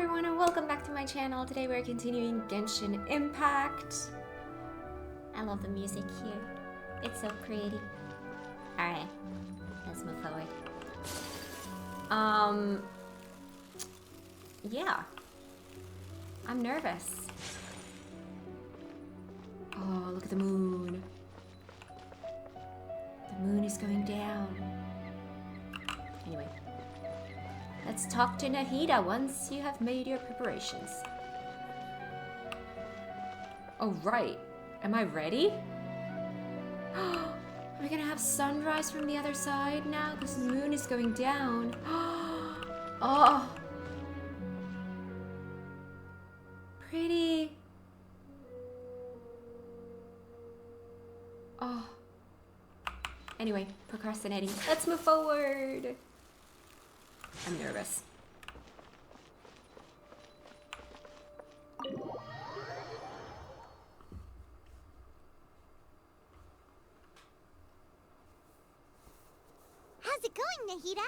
everyone and welcome back to my channel. Today we're continuing Genshin Impact. I love the music here. It's so pretty. Alright, let's move forward. Yeah. I'm nervous. Oh, look at the moon. The moon is going down. Anyway. Let's talk to Nahida once you have made your preparations. Oh, right. Am I ready? Are we gonna have sunrise from the other side now? Because the moon is going down. Oh. Pretty. Oh. Anyway, procrastinating. Let's move forward. I'm nervous. How's it going, Nahida?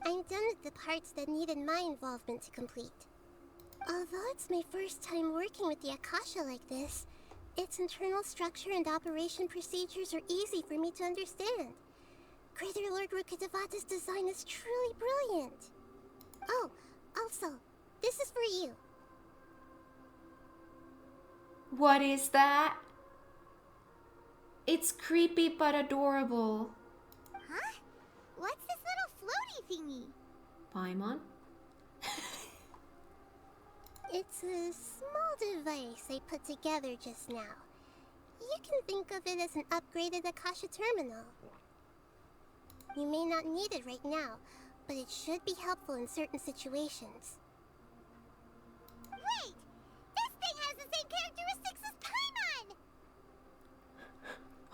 I'm done with the parts that needed my involvement to complete. Although it's my first time working with the Akasha like this, its internal structure and operation procedures are easy for me to understand. Greater Lord Rukkhadevata's design is truly brilliant. Oh, also, this is for you. What is that? It's creepy but adorable. Huh? What's this little floaty thingy? Paimon? It's a small device I put together just now. You can think of it as an upgraded Akasha terminal. You may not need it right now, but it should be helpful in certain situations. Wait! This thing has the same characteristics as Paimon!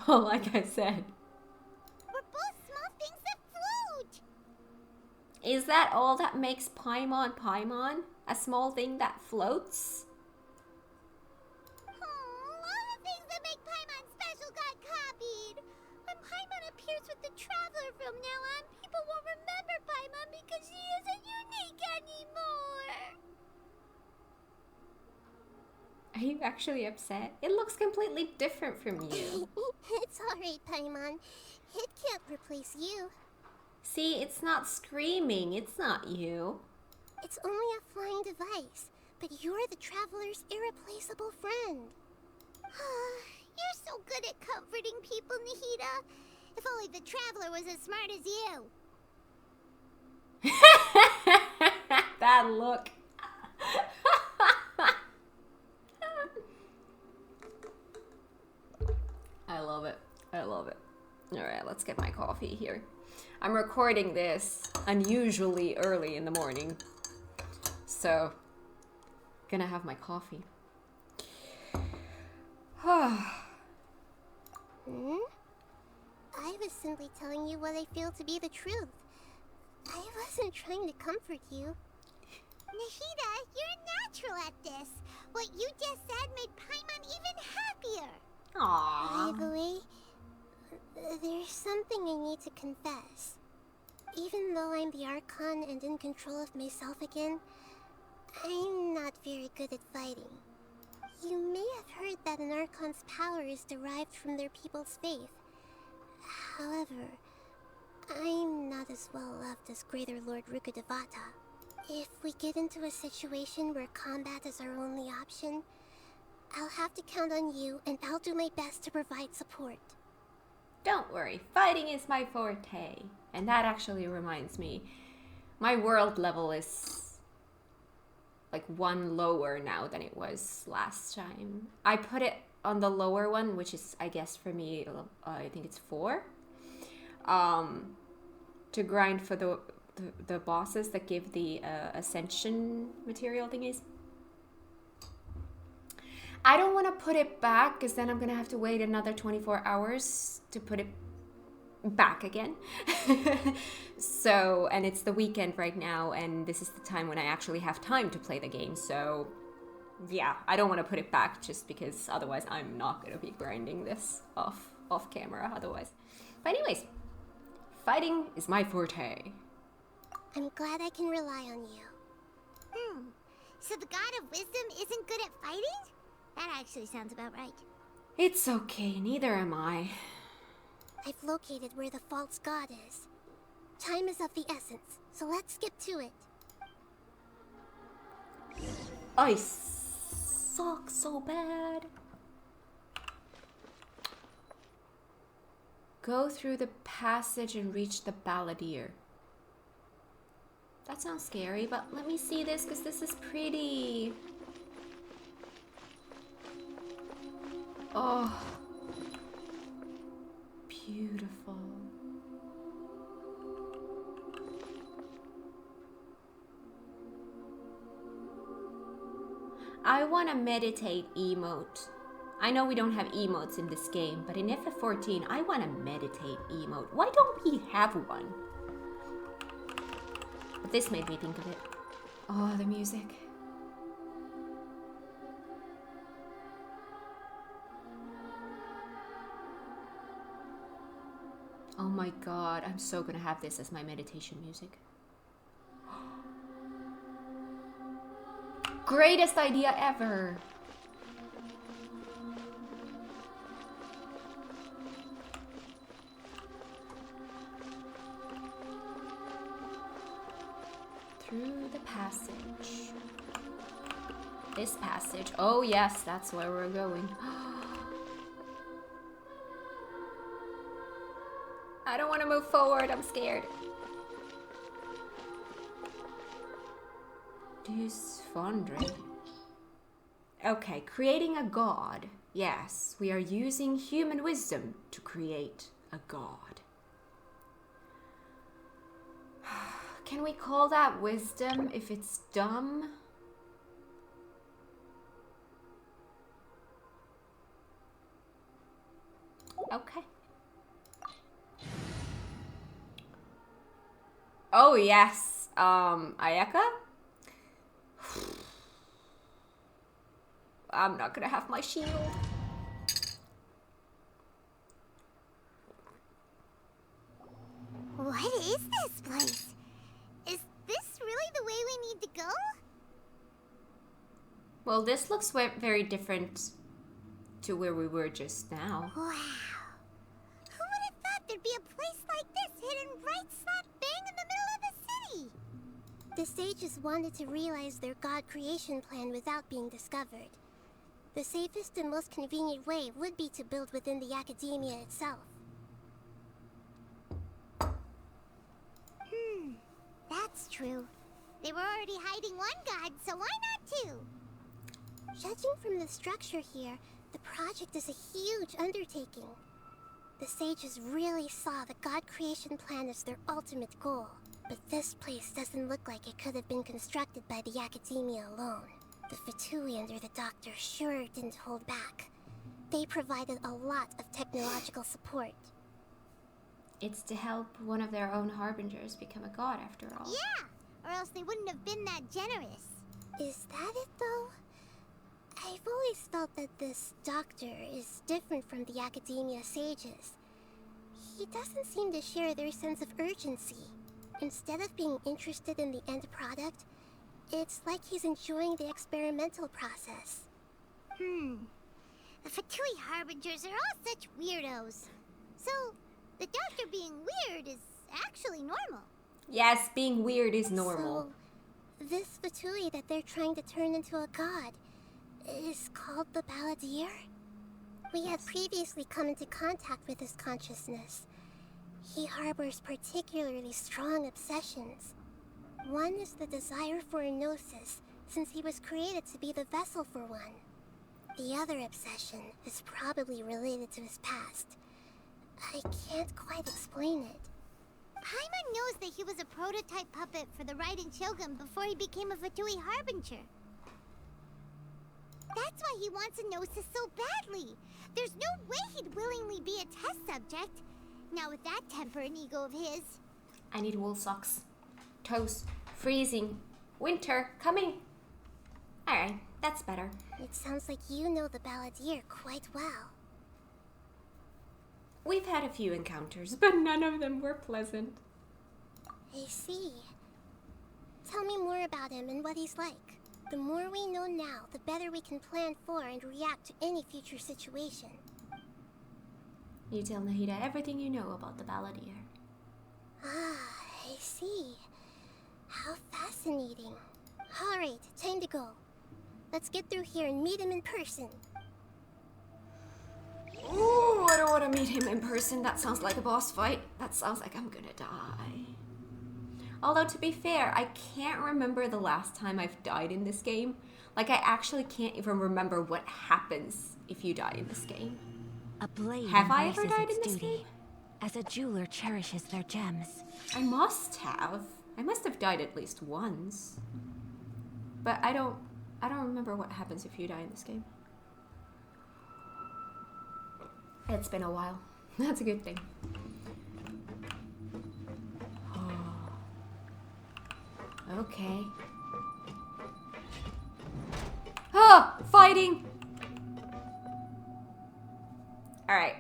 Oh, like I said. We're both small things that float! Is that all that makes Paimon Paimon? A small thing that floats? All the things that make Paimon special got copied! When Paimon appears with the Traveler from now on, people won't remember Paimon because she isn't unique anymore! Are you actually upset? It looks completely different from you. It's alright, Paimon. It can't replace you. See, it's not screaming. It's not you. It's only a flying device, but you're the Traveler's irreplaceable friend. You're so good at comforting people, Nahida. If only the Traveler was as smart as you. That look. I love it. I love it. Alright, let's get my coffee here. I'm recording this unusually early in the morning. So, gonna have my coffee. I was simply telling you what I feel to be the truth. I wasn't trying to comfort you. Nahida, you're natural at this. What you just said made Paimon even happier. Aww. By the way, there's something I need to confess. Even though I'm the Archon and in control of myself again, I'm not very good at fighting. You may have heard that an Archon's power is derived from their people's faith. However, I'm not as well loved as Greater Lord Rukkhadevata. If we get into a situation where combat is our only option, I'll have to count on you, and I'll do my best to provide support. Don't worry, fighting is my forte. And that actually reminds me, my world level is like one lower now than it was last time. I put it on the lower one, which is, I guess for me, I think it's 4. To grind for the bosses that give the ascension material thingies. I don't want to put it back because then I'm going to have to wait another 24 hours to put it back again. So, and it's the weekend right now, and this is the time when I actually have time to play the game. So, yeah, I don't want to put it back just because otherwise I'm not going to be grinding this off camera otherwise. But anyways, fighting is my forte. I'm glad I can rely on you. So the god of wisdom isn't good at fighting? That actually sounds about right. It's okay, neither am I. I've located where the false god is. Time is of the essence, so let's get to it. I suck so bad. Go through the passage and reach the balladeer. That sounds scary, but let me see this because this is pretty. Oh, beautiful. I want to meditate emote. I know we don't have emotes in this game, but in FF14, I want to meditate emote. Why don't we have one? But this made me think of it. Oh, the music. Oh my god, I'm so gonna have this as my meditation music. Greatest idea ever! Through the passage. This passage. Oh yes, that's where we're going. I don't want to move forward, I'm scared. Deuce Fondre. Okay, creating a god. Yes, we are using human wisdom to create a god. Can we call that wisdom if it's dumb? Okay. Oh yes, Ayaka? I'm not gonna have my shield. What is this place? Is this really the way we need to go? Well, this looks very different to where we were just now. Wow. Who would have thought there'd be a place like this hidden right slap bang in the middle of the city? The sages wanted to realize their god creation plan without being discovered. The safest and most convenient way would be to build within the academia itself. That's true. They were already hiding one god, so why not two? Judging from the structure here, the project is a huge undertaking. The sages really saw the god creation plan as their ultimate goal. But this place doesn't look like it could have been constructed by the academia alone. The Fatui under the doctor sure didn't hold back. They provided a lot of technological support. It's to help one of their own harbingers become a god after all. Yeah, or else they wouldn't have been that generous. Is that it though? I've always felt that this doctor is different from the academia sages. He doesn't seem to share their sense of urgency. Instead of being interested in the end product, it's like he's enjoying the experimental process. The Fatui Harbingers are all such weirdos. So, the doctor being weird is actually normal. Yes, being weird is normal. So, this Fatui that they're trying to turn into a god is called the Balladeer? We had previously come into contact with his consciousness. He harbors particularly strong obsessions. One is the desire for a gnosis, since he was created to be the vessel for one. The other obsession is probably related to his past. I can't quite explain it. Paimon knows that he was a prototype puppet for the Raiden Shogun before he became a Fatui Harbinger. That's why he wants a gnosis so badly. There's no way he'd willingly be a test subject. Now with that temper and ego of his. I need wool socks. Toast. Freezing. Winter. Coming. Alright, that's better. It sounds like you know the Balladeer quite well. We've had a few encounters, but none of them were pleasant. I see. Tell me more about him and what he's like. The more we know now, the better we can plan for and react to any future situation. You tell Nahida everything you know about the Balladeer. Ah, I see. How fascinating. Alright, time to go. Let's get through here and meet him in person. Ooh, I don't want to meet him in person. That sounds like a boss fight. That sounds like I'm gonna die. Although, to be fair, I can't remember the last time I've died in this game. Like, I actually can't even remember what happens if you die in this game. A blade Have I ever embraces died in its this duty, game? as a jeweler cherishes their gems. I must have. I must have died at least once. But I don't remember what happens if you die in this game. It's been a while. That's a good thing. Okay. Ah! Fighting! Alright.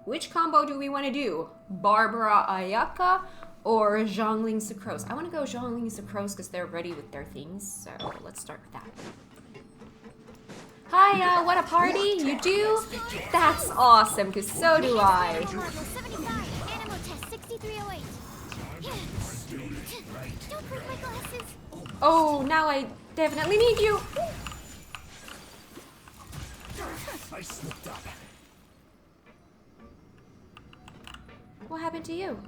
Which combo do we want to do? Barbara Ayaka or Zhongling Sucrose? I want to go Zhongling Sucrose because they're ready with their things. So let's start with that. Hi, what a party! You do? That's awesome, because so do I. Oh, now I definitely need you. I slipped up. What happened to you?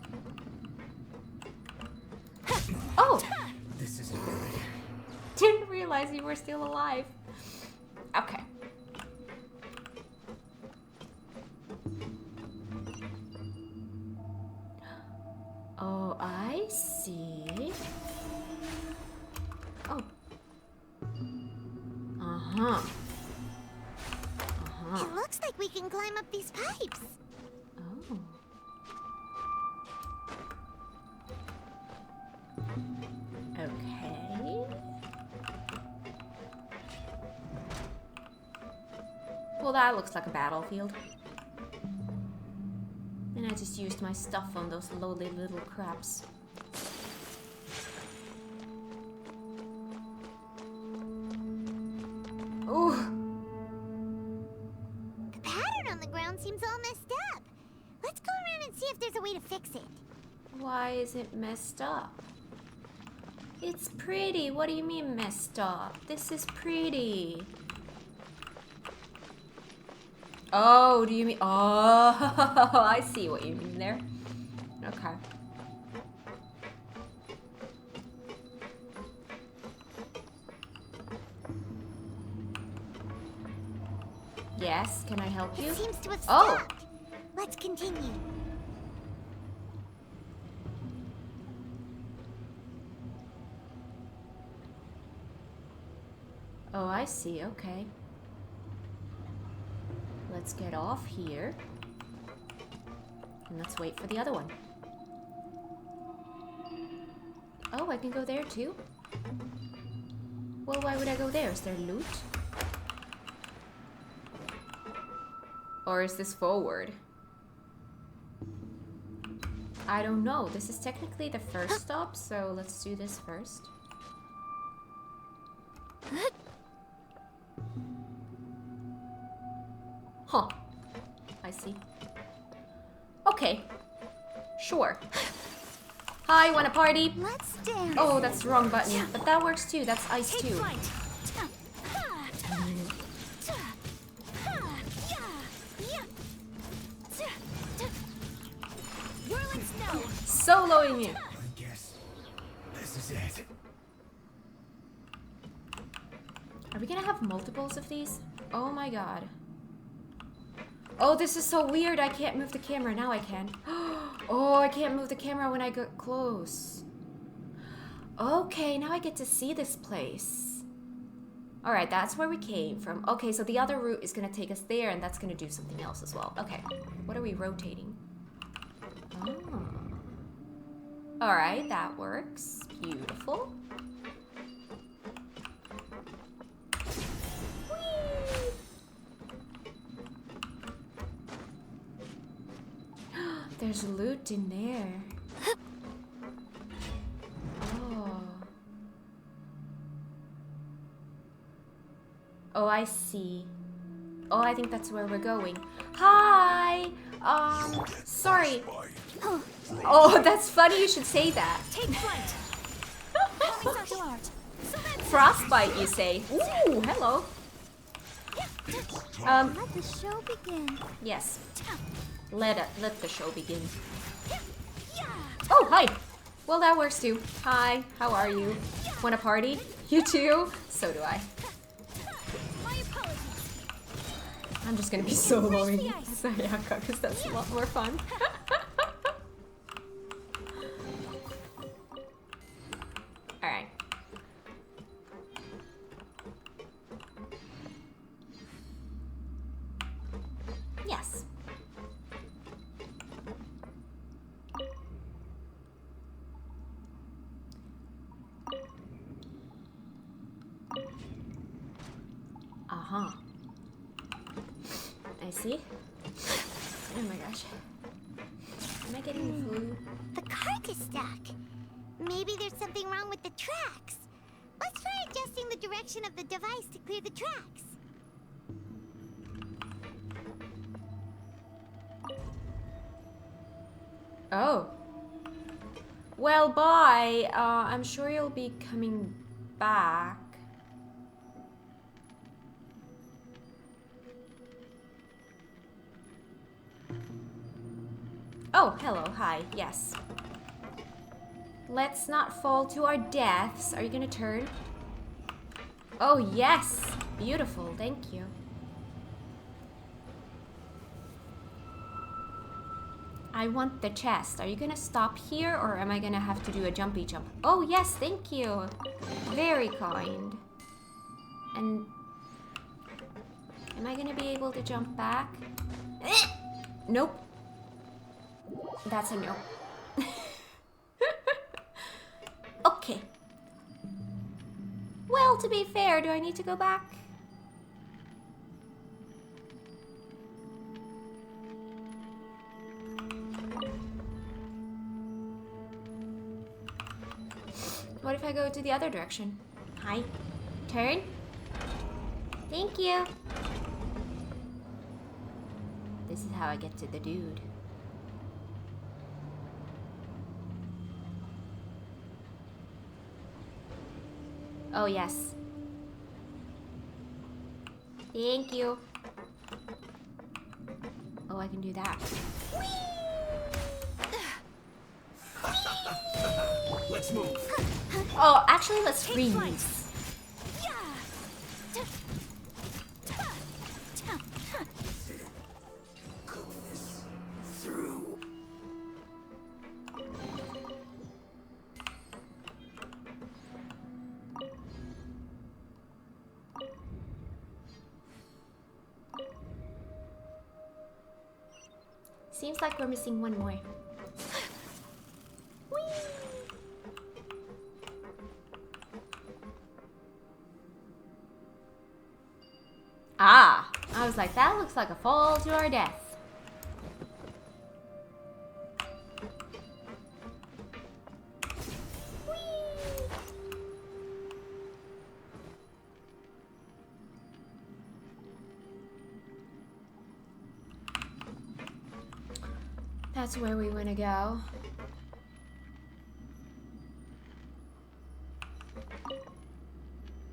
Oh! This isn't good. Didn't realize you were still alive. Okay. Oh, I see. Oh. Uh-huh. Uh-huh. It looks like we can climb up these pipes. Oh. Okay. Well, that looks like a battlefield. And I just used my stuff on those lowly little crabs. Ooh. The pattern on the ground seems all messed up. Let's go around and see if there's a way to fix it. Why is it messed up? It's pretty. What do you mean messed up? This is pretty. Oh, do you mean... Oh, I see what you mean there. Okay. Yes, can I help you? It seems to have Oh. stopped. Let's continue. Oh, I see. Okay. Let's get off here. And let's wait for the other one. Oh, I can go there too? Well, why would I go there? Is there loot? Or is this forward? I don't know. This is technically the first stop, so let's do this first. Huh. I see. Okay. Sure. Hi, wanna party? Let's dance. Oh, that's the wrong button. But that works too. That's ice Take too. flight. Whirling snow. Soloing you. I guess this is it. Are we gonna have multiples of these? Oh my god. Oh, this is so weird. I can't move the camera. Now I can. Oh, I can't move the camera when I get close. Okay, now I get to see this place. Alright, that's where we came from. Okay, so the other route is gonna take us there, and that's gonna do something else as well. Okay, what are we rotating? Oh. Alright, that works. Beautiful. There's loot in there. Oh. Oh, I see. Oh, I think that's where we're going. Hi! Sorry. Oh, that's funny you should say that. Take flight. Frostbite, you say? Ooh, hello. Let the show begin. Yes. Let the show begin. Oh, hi. Well, that works too. Hi, how are you? Wanna party? You too? So do I. My apologies. I'm just gonna be soloing Sayaka because that's a lot more fun. Alright. Yes. Uh-huh. I see. Oh my gosh. Am I getting the flu? The cart is stuck. Maybe there's something wrong with the tracks. Let's try adjusting the direction of the device to clear the tracks. Oh. Well, bye. I'm sure you'll be coming back. Oh, hello. Hi. Yes. Let's not fall to our deaths. Are you gonna turn? Oh, yes. Beautiful. Thank you. I want the chest. Are you gonna stop here or am I gonna have to do a jumpy jump? Oh, yes. Thank you. Very kind. And am I gonna be able to jump back? Nope. That's a no. Okay. Well, to be fair, do I need to go back? What if I go to the other direction? Hi. Turn. Thank you. This is how I get to the dude. Oh, yes. Thank you. Oh, I can do that. Let's move. Oh, actually, let's freeze. Through. Seems like we're missing one more. Ah, I was like, that looks like a fall to our death. That's where we want to go.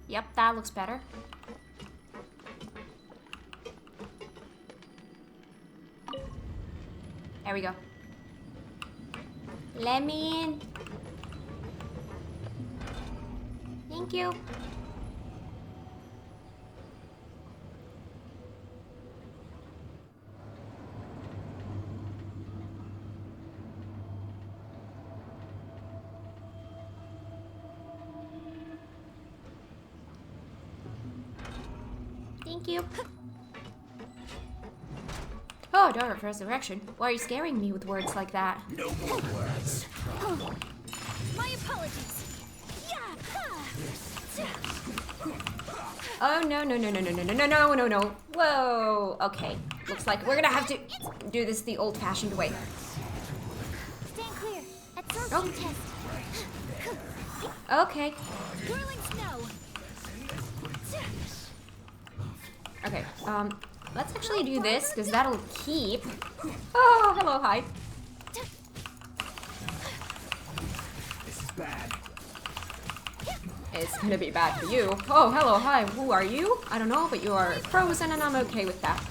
Yep, that looks better. There we go. Let me in. Thank you. Thank you. Oh, Daughter of Resurrection. Why are you scaring me with words like that? No more words. My apologies. Oh, no, no, no, no, no, no, no, no, no, no, no. Whoa. Okay. Looks like we're gonna have to do this the old-fashioned way. Stand clear. Absorption Oh. test. Okay. Whirling snow. Okay, let's actually do this, because that'll keep... Oh, hello, hi. This is bad. It's gonna be bad for you. Oh, hello, hi. Who are you? I don't know, but you are frozen and I'm okay with that.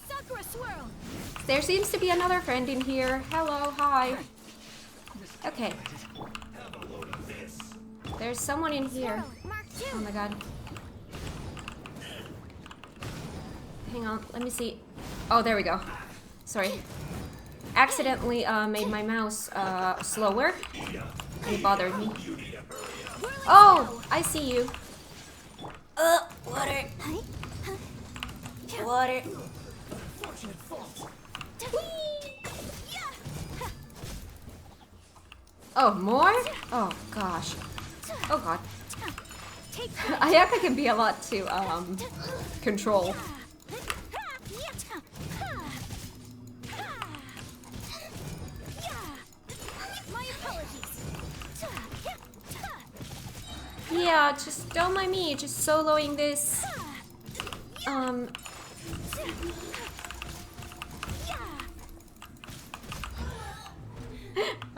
Sakura swirl. There seems to be another friend in here. Hello, hi. Okay. Have a load of this. There's someone in here. Mark Oh 2. my god. Hang on, let me see. Oh, there we go. Sorry. Accidentally made my mouse slower. And it bothered me. Oh, I see you. Water. Water. Oh, more? Oh gosh. Oh god. Take Ayaka can be a lot to control. My apologies. Yeah, just don't mind me, just soloing this. I'm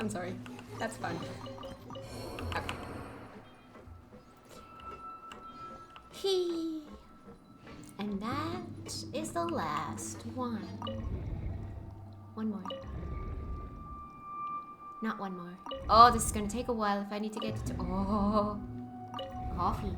sorry. That's fun. Okay. He. And that is the last one. One more. Not one more. Oh, this is gonna take a while if I need to get to. Oh, coffee.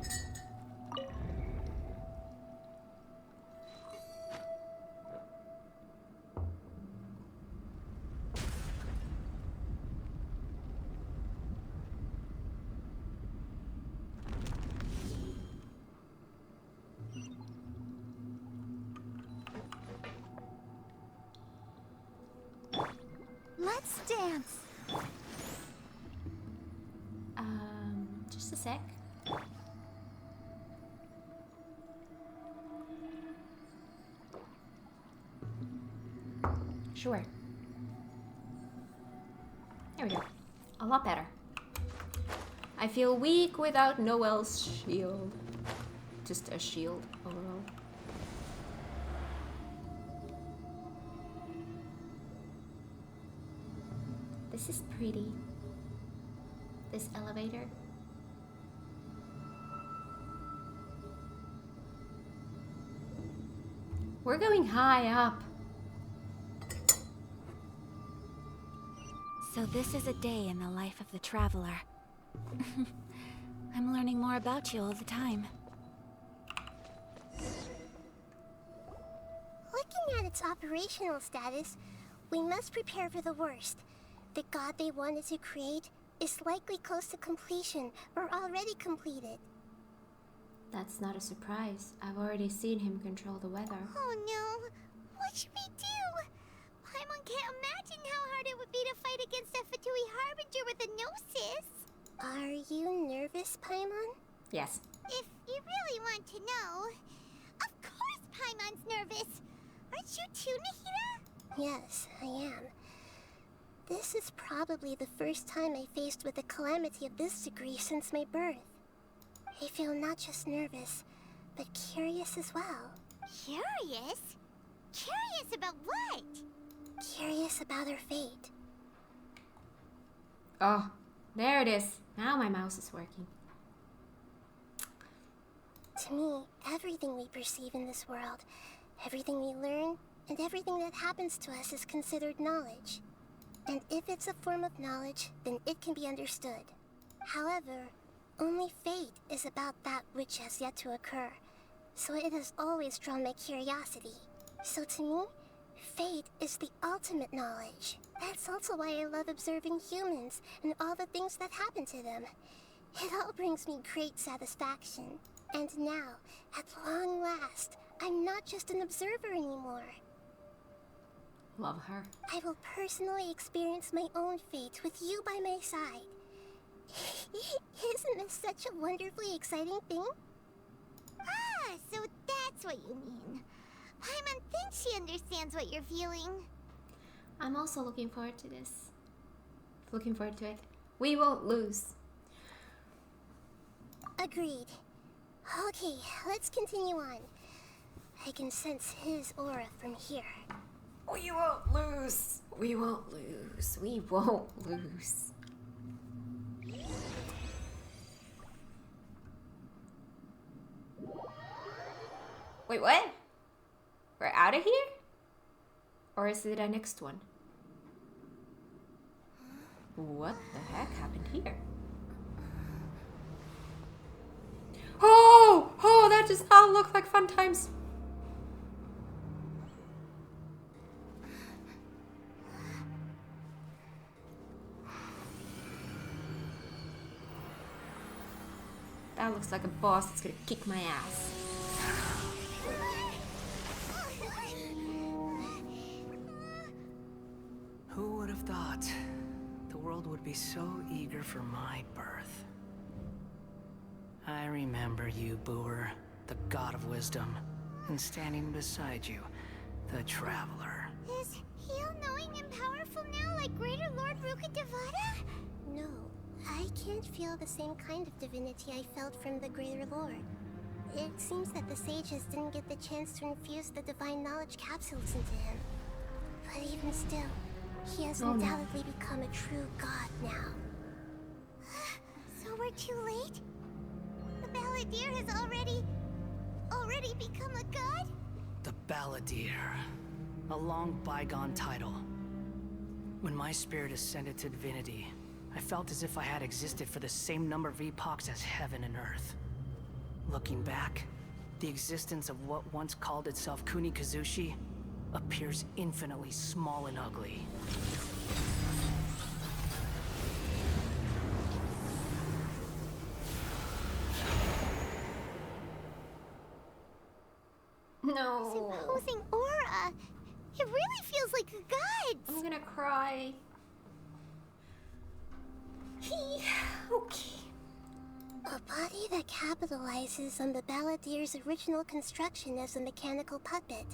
Let's dance. Just a sec. Sure. There we go. A lot better. I feel weak without Noel's shield. Just a shield overall. This is pretty. This elevator. We're going high up. So this is a day in the life of the traveler. I'm learning more about you all the time. Looking at its operational status, we must prepare for the worst. The god they wanted to create is likely close to completion or already completed. That's not a surprise. I've already seen him control the weather. Oh no! What should we do? Paimon can't imagine how hard it would be to fight against a Fatui Harbinger with a Gnosis. Are you nervous, Paimon? Yes. If you really want to know, of course Paimon's nervous. Aren't you too, Nahida? Yes, I am. This is probably the first time I faced with a calamity of this degree since my birth. I feel not just nervous, but curious as well. Curious? Curious about what? Curious about her fate. Oh, there it is. Now my mouse is working. To me, everything we perceive in this world, everything we learn, and everything that happens to us is considered knowledge. And if it's a form of knowledge, then it can be understood. However, only fate is about that which has yet to occur, so it has always drawn my curiosity. So to me, fate is the ultimate knowledge. That's also why I love observing humans and all the things that happen to them. It all brings me great satisfaction. And now, at long last, I'm not just an observer anymore. Love her. I will personally experience my own fate with you by my side. Isn't this such a wonderfully exciting thing? Ah, so that's what you mean. Paimon thinks she understands what you're feeling. I'm also looking forward to this. Looking forward to it. We won't lose. Agreed. Okay, let's continue on. I can sense his aura from here. We won't lose. We won't lose. We won't lose. Wait, what? We're out of here? Or is it our next one? What the heck happened here? Oh! Oh, that does not look like fun times. That looks like a boss that's gonna kick my ass. Who would have thought the world would be so eager for my birth? I remember you, Booer, the god of wisdom, and standing beside you, the traveler. Is he all-knowing and powerful now like Greater Lord Rukkhadevata? No, I can't feel the same kind of divinity I felt from the Greater Lord. It seems that the sages didn't get the chance to infuse the divine knowledge capsules into him. But even still, he has undoubtedly become a true god now. So we're too late? The Balladeer has already become a god? The Balladeer. A long bygone title. When my spirit ascended to divinity, I felt as if I had existed for the same number of epochs as heaven and earth. Looking back, the existence of what once called itself Kunikazushi appears infinitely small and ugly. No. This imposing aura. It really feels like a god. I'm gonna cry. Okay. A body that capitalizes on the Balladeer's original construction as a mechanical puppet,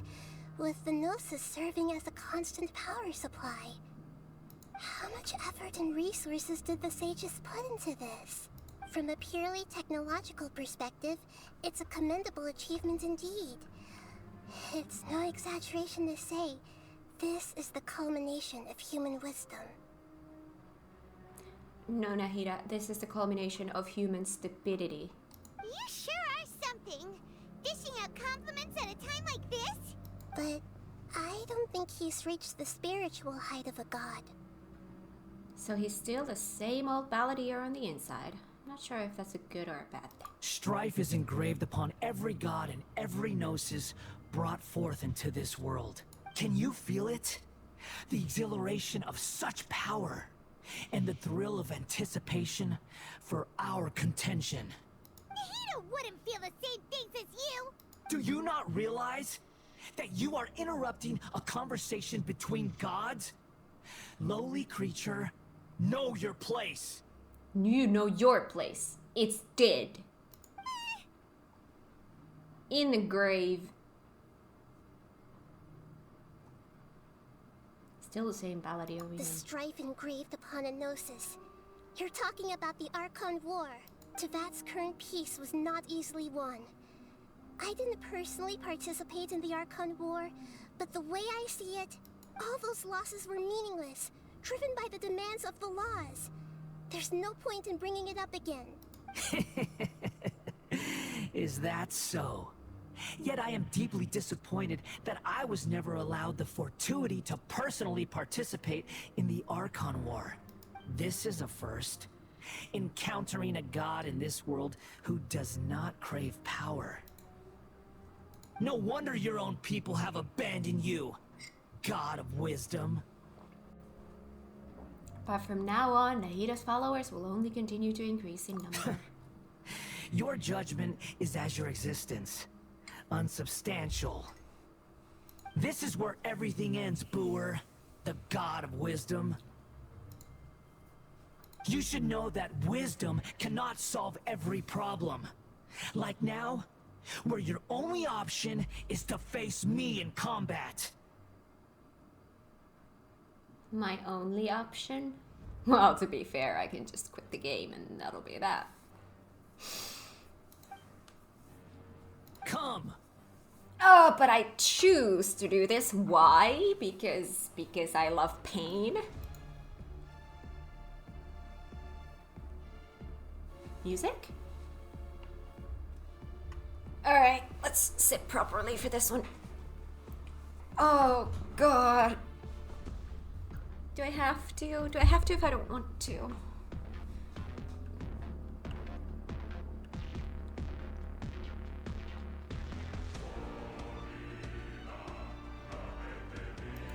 with the Gnosis serving as a constant power supply. How much effort and resources did the sages put into this? From a purely technological perspective, it's a commendable achievement indeed. It's no exaggeration to say, this is the culmination of human wisdom. No, Nahida, this is the culmination of human stupidity. You sure are something. Dishing out compliments at a time like this? But I don't think he's reached the spiritual height of a god. So he's still the same old balladeer on the inside. I'm not sure if that's a good or a bad thing. Strife is engraved upon every god and every gnosis brought forth into this world. Can you feel it? The exhilaration of such power, and the thrill of anticipation for our contention. Nahida wouldn't feel the same things as you! Do you not realize that you are interrupting a conversation between gods? Lowly creature, know your place. You know your place. It's dead. In the grave. Still the same balladeer we know. The strife engraved upon a gnosis. You're talking about the Archon War. Tevat's current peace was not easily won. I didn't personally participate in the Archon War, but the way I see it, all those losses were meaningless, driven by the demands of the laws. There's no point in bringing it up again. Is that so? Yet I am deeply disappointed that I was never allowed the fortuity to personally participate in the Archon War. This is a first. Encountering a god in this world who does not crave power. No wonder your own people have abandoned you, god of wisdom. But from now on, Nahida's followers will only continue to increase in number. Your judgment is as your existence. Unsubstantial. This is where everything ends, Booer, the god of wisdom. You should know that wisdom cannot solve every problem. Like now, where your only option is to face me in combat. My only option? Well, to be fair, I can just quit the game and that'll be that. Come! Oh, But I choose to do this. Why? Because I love pain. Music? Alright, let's sit properly for this one. Oh god. Do I have to? Do I have to if I don't want to?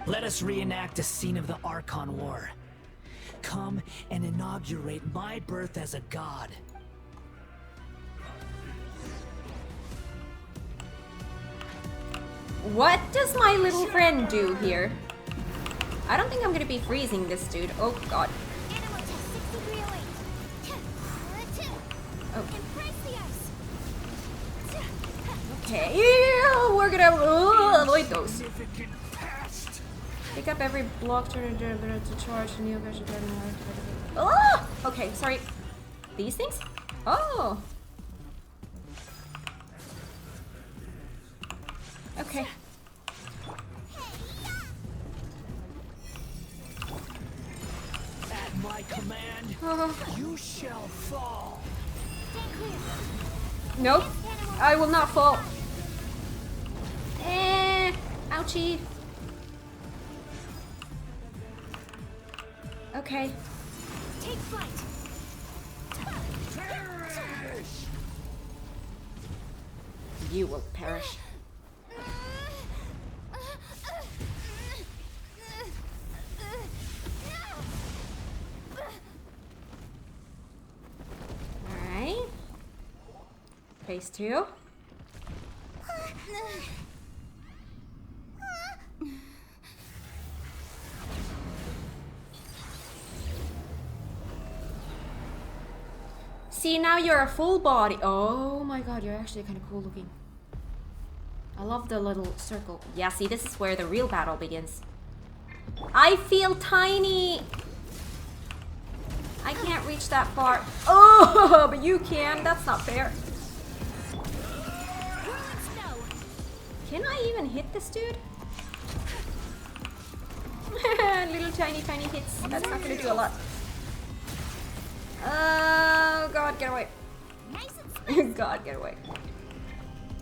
Let us reenact a scene of the Archon War. Come and inaugurate my birth as a god. What does my little friend do here? I don't think I'm gonna be freezing this dude. Oh god. Animal test 6308. Oh. Embrace the ice. Okay, we're gonna avoid those. Significant past. Pick up every block to charge the new version. Oh! Okay, sorry. These things? Oh! Okay. At my command, Oh. you shall fall. Stay clear. Nope. I will not fall. Ouchie. Okay. Take flight. Perish. You will perish. Alright. Phase 2. See, now you're a full body. Oh my god, you're actually kind of cool looking. I love the little circle. Yeah, see, this is where the real battle begins. I feel tiny. I can't reach that far. Oh, but you can. That's not fair. Can I even hit this dude? Little tiny hits. That's not gonna do a lot. Oh god, get away. God, get away.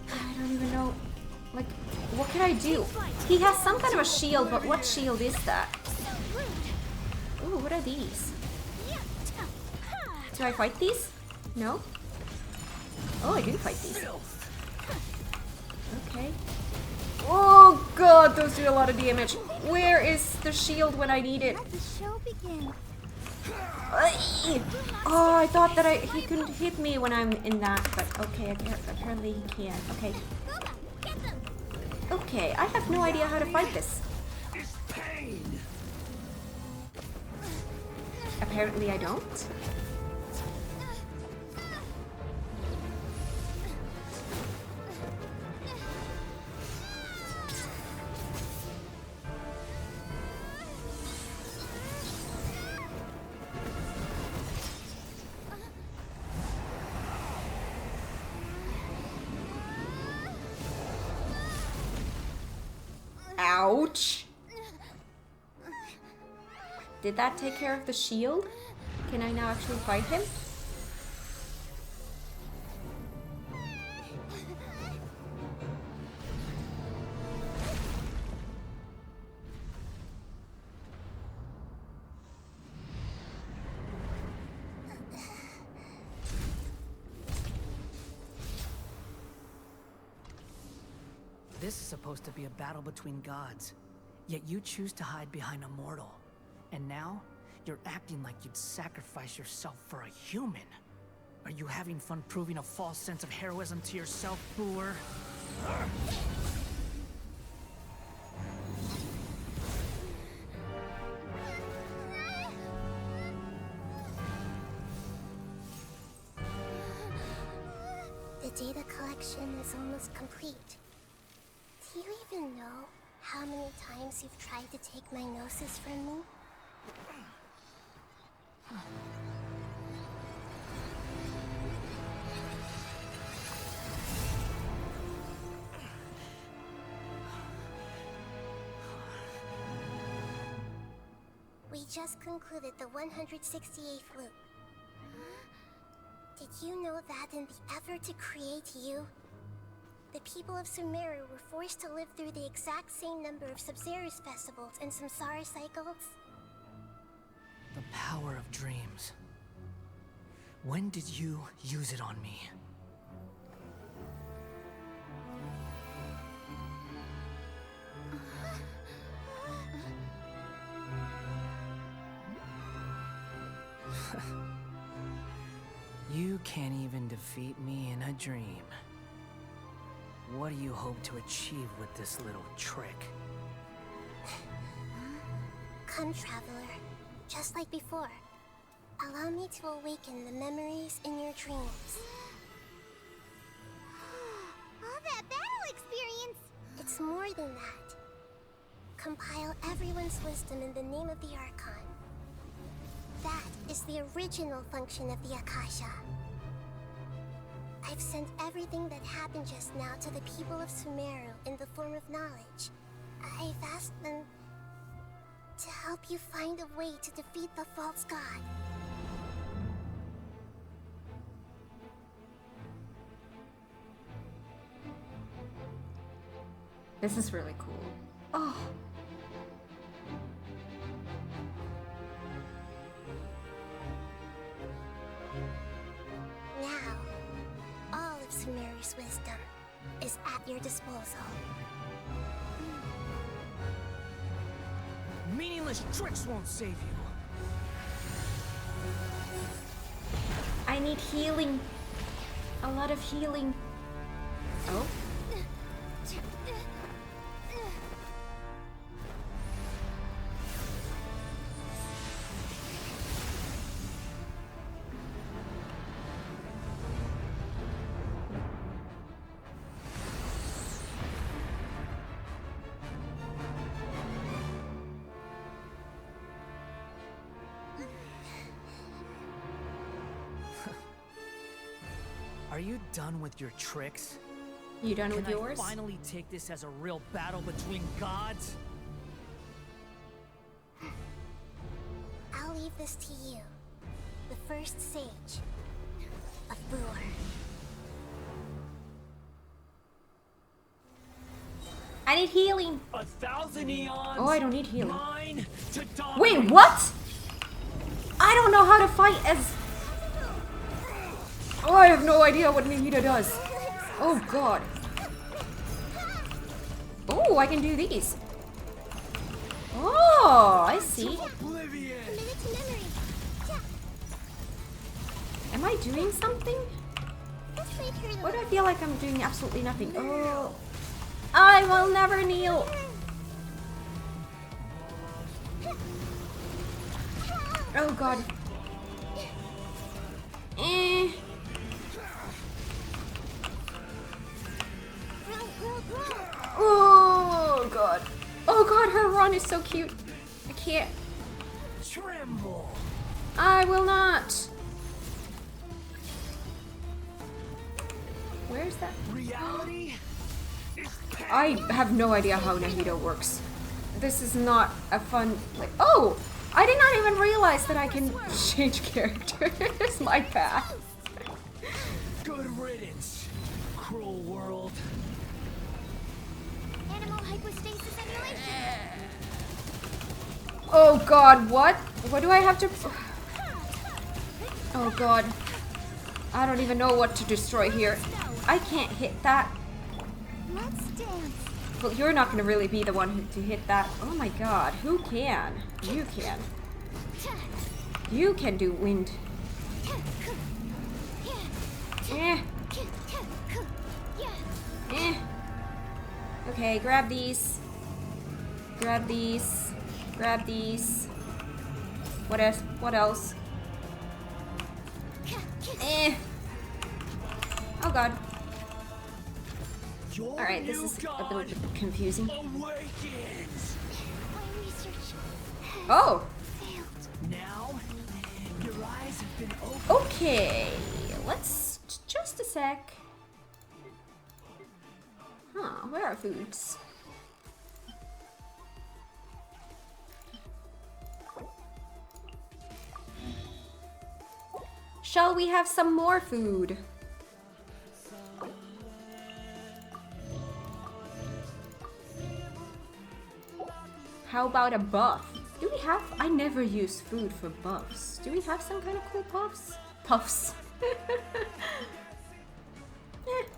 I don't even know. Like, what can I do? He has some kind of a shield, but what shield is that? Ooh, what are these? Do I fight these? No? Oh, I do fight these. Okay. Oh god, those do a lot of damage. Where is the shield when I need it? Let the show begin. Oh, I thought that he couldn't hit me when I'm in that, but okay, apparently he can. Okay. Okay, I have no idea how to fight this. It's pain. Apparently I don't. Ouch! Did that take care of the shield? Can I now actually fight him? This is supposed to be a battle between gods, yet you choose to hide behind a mortal. And now, you're acting like you'd sacrifice yourself for a human. Are you having fun proving a false sense of heroism to yourself, Boor? The data collection is almost complete. Do you even know how many times you've tried to take my gnosis from me? just concluded the 168th loop. Did you know that in the effort to create you, the people of Sumeru were forced to live through the exact same number of Sub-Zerus festivals and Samsara cycles? The power of dreams. When did you use it on me? You can't even defeat me in a dream. What do you hope to achieve with this little trick? Come, Traveler. Just like before. Allow me to awaken the memories in your dreams. All that battle experience! It's more than that. Compile everyone's wisdom in the name of the Archon. That is the original function of the Akasha. I've sent everything that happened just now to the people of Sumeru in the form of knowledge. I've asked them to help you find a way to defeat the false god. This is really cool. Oh. Now, all of Sumeru's wisdom is at your disposal. Meaningless tricks won't save you. I need healing. A lot of healing. Oh. Are you done with your tricks? You done with Can I yours? finally take this as a real battle between gods? I'll leave this to you, the first sage of Brewer. I need healing. 1,000 eons. Oh, I don't need healing. Mine to dominate. Wait, what? I don't know how to fight as... Oh, I have no idea what Nihida does. Oh, God. Oh, I can do these. Oh, I see. Oblivion. Committed to memory. Yeah, Am I doing something? this might hurt a Why do I little. feel like I'm doing absolutely nothing? Oh. I will never kneel. Oh, God. Eh. Oh, God. Oh, God, her run is so cute. I can't. Tremble. I will not. Where's that? Reality is pain. I have no idea how Nahida works. This is not a fun... Like, oh! I did not even realize that I can change characters. My bad. Good riddance. Cruel world. Animal hypostasis emulation! Oh, God, what? What do I have to... Oh, God. I don't even know what to destroy here. I can't hit that. Let's dance! Well, you're not going to really be the one to hit that. Oh, my God. Who can? You can. You can do wind. Eh. Eh. Okay, grab these. Grab these. Grab these. What else? What else? Eh. Oh, God. Your Alright, this new is a god little bit confusing. awakens. My research Oh! failed. Now, your eyes have been opened. Okay, let's... Just a sec. Huh, where are foods? Shall we have some more food? How about a buff? Do we have... I never use food for buffs. Do we have some kind of cool puffs? Puffs.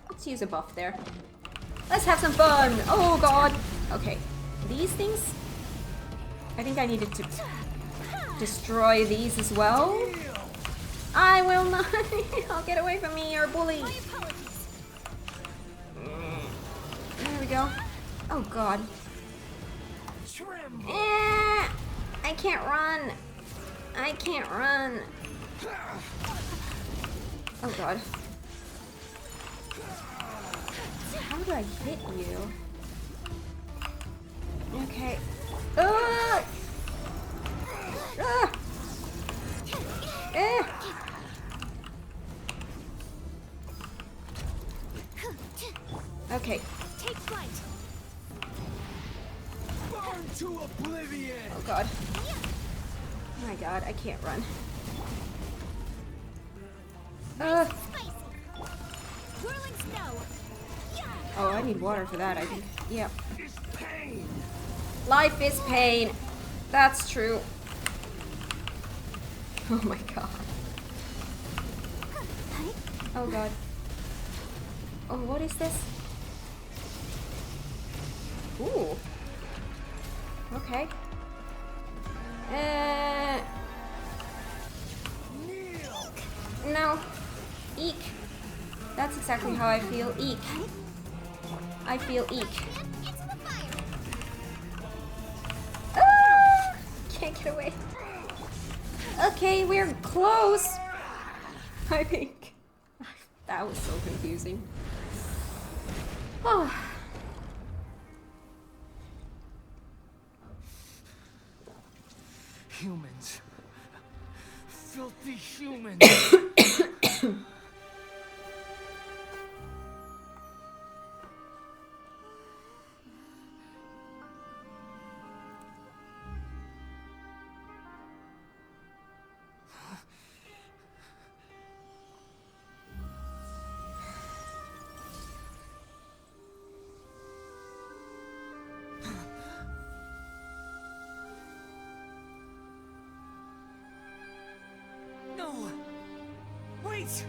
Let's use a buff there. Let's have some fun! Oh god! Okay, these things... I think I needed to destroy these as well. I will not! I'll get away from me, you're a bully! There we go. Oh god. I can't run. I can't run. Oh god. How do I hit you? Okay. Okay. Take flight. Burn to oblivion. Oh god. Oh my god, I can't run. Spicy. Whirling snow. Oh, I need water for that, I think. Yep. It's pain. Life is pain. That's true. Oh my god. Oh god. Oh, what is this? Ooh. Okay. No. Eek. That's exactly how I feel. Eek. I feel eek. Into the fire. Ah! Can't get away. Okay, we're close. I think. That was so confusing. Oh. Humans. Filthy humans. No! Wait!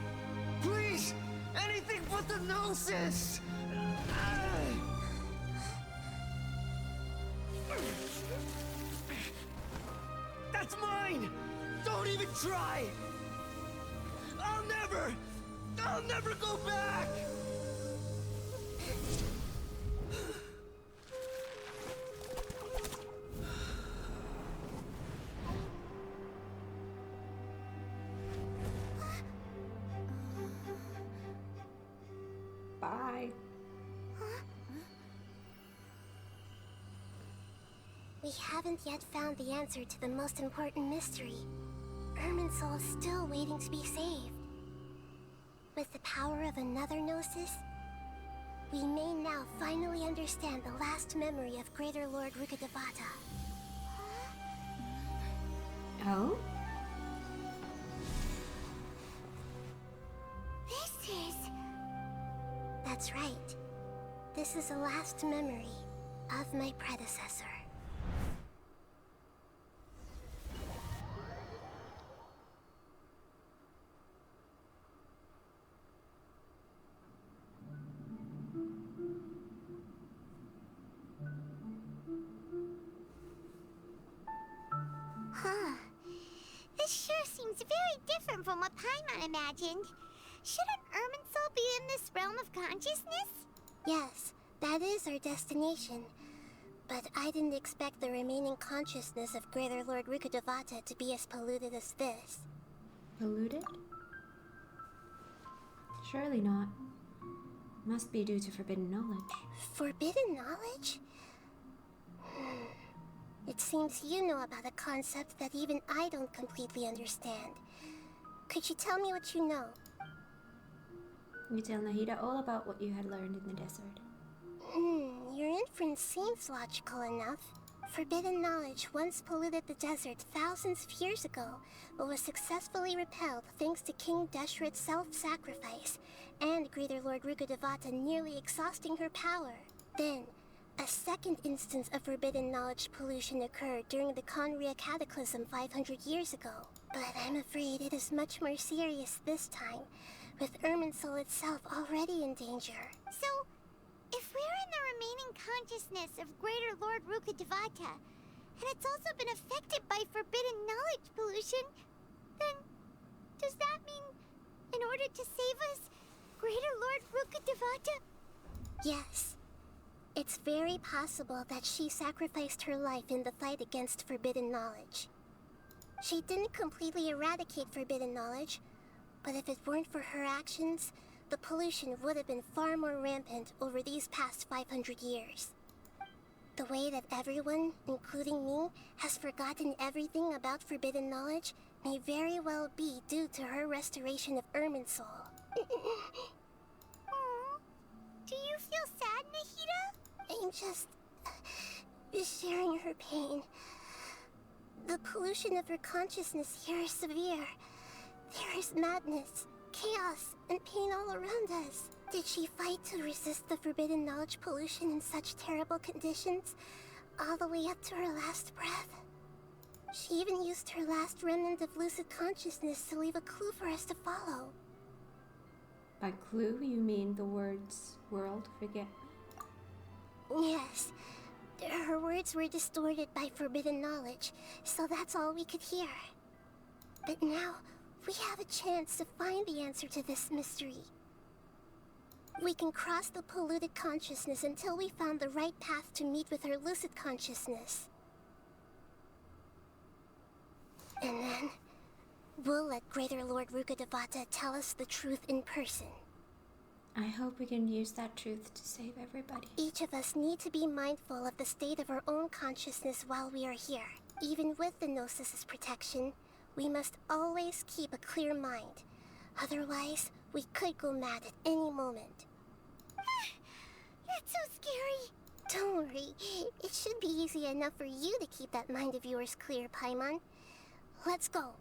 Please! Anything but the gnosis! That's mine! Don't even try! I'll never go back! Bye. We haven't yet found the answer to the most important mystery. Irminsul is still waiting to be saved. With the power of another Gnosis, we may now finally understand the last memory of Greater Lord Rukkhadevata. Oh? This is... That's right. This is the last memory of my predecessor. Huh. This sure seems very different from what Paimon imagined. Shouldn't Irminsul be in this realm of consciousness? Yes, that is our destination. But I didn't expect the remaining consciousness of Greater Lord Rukkhadevata to be as polluted as this. Polluted? Surely not. Must be due to forbidden knowledge. Forbidden knowledge? It seems you know about a concept that even I don't completely understand. Could you tell me what you know? You tell Nahida all about what you had learned in the desert. Your inference seems logical enough. Forbidden knowledge once polluted the desert thousands of years ago, but was successfully repelled thanks to King Deshret's self-sacrifice, and Greater Lord Rukkhadevata nearly exhausting her power. Then, a second instance of forbidden knowledge pollution occurred during the Conria Cataclysm 500 years ago. But I'm afraid it is much more serious this time, with Irminsul itself already in danger. So, if we're in the remaining consciousness of Greater Lord Rukkhadevata, and it's also been affected by forbidden knowledge pollution, then does that mean, in order to save us, Greater Lord Rukkhadevata? Yes. It's very possible that she sacrificed her life in the fight against forbidden knowledge. She didn't completely eradicate forbidden knowledge, but if it weren't for her actions, the pollution would have been far more rampant over these past 500 years. The way that everyone, including me, has forgotten everything about forbidden knowledge may very well be due to her restoration of Irminsul. Aww. Do you feel sad, Nahida? I'm just sharing her pain. The pollution of her consciousness here is severe. There is madness, chaos, and pain all around us. Did she fight to resist the forbidden knowledge pollution in such terrible conditions, all the way up to her last breath? She even used her last remnant of lucid consciousness to leave a clue for us to follow. By clue, you mean the words world forget me? Yes. Her words were distorted by forbidden knowledge, so that's all we could hear. But now, we have a chance to find the answer to this mystery. We can cross the polluted consciousness until we found the right path to meet with her lucid consciousness. And then, we'll let Greater Lord Rukkhadevata tell us the truth in person. I hope we can use that truth to save everybody. Each of us need to be mindful of the state of our own consciousness while we are here. Even with the Gnosis' protection, we must always keep a clear mind. Otherwise, we could go mad at any moment. That's so scary. Don't worry, it should be easy enough for you to keep that mind of yours clear, Paimon. Let's go.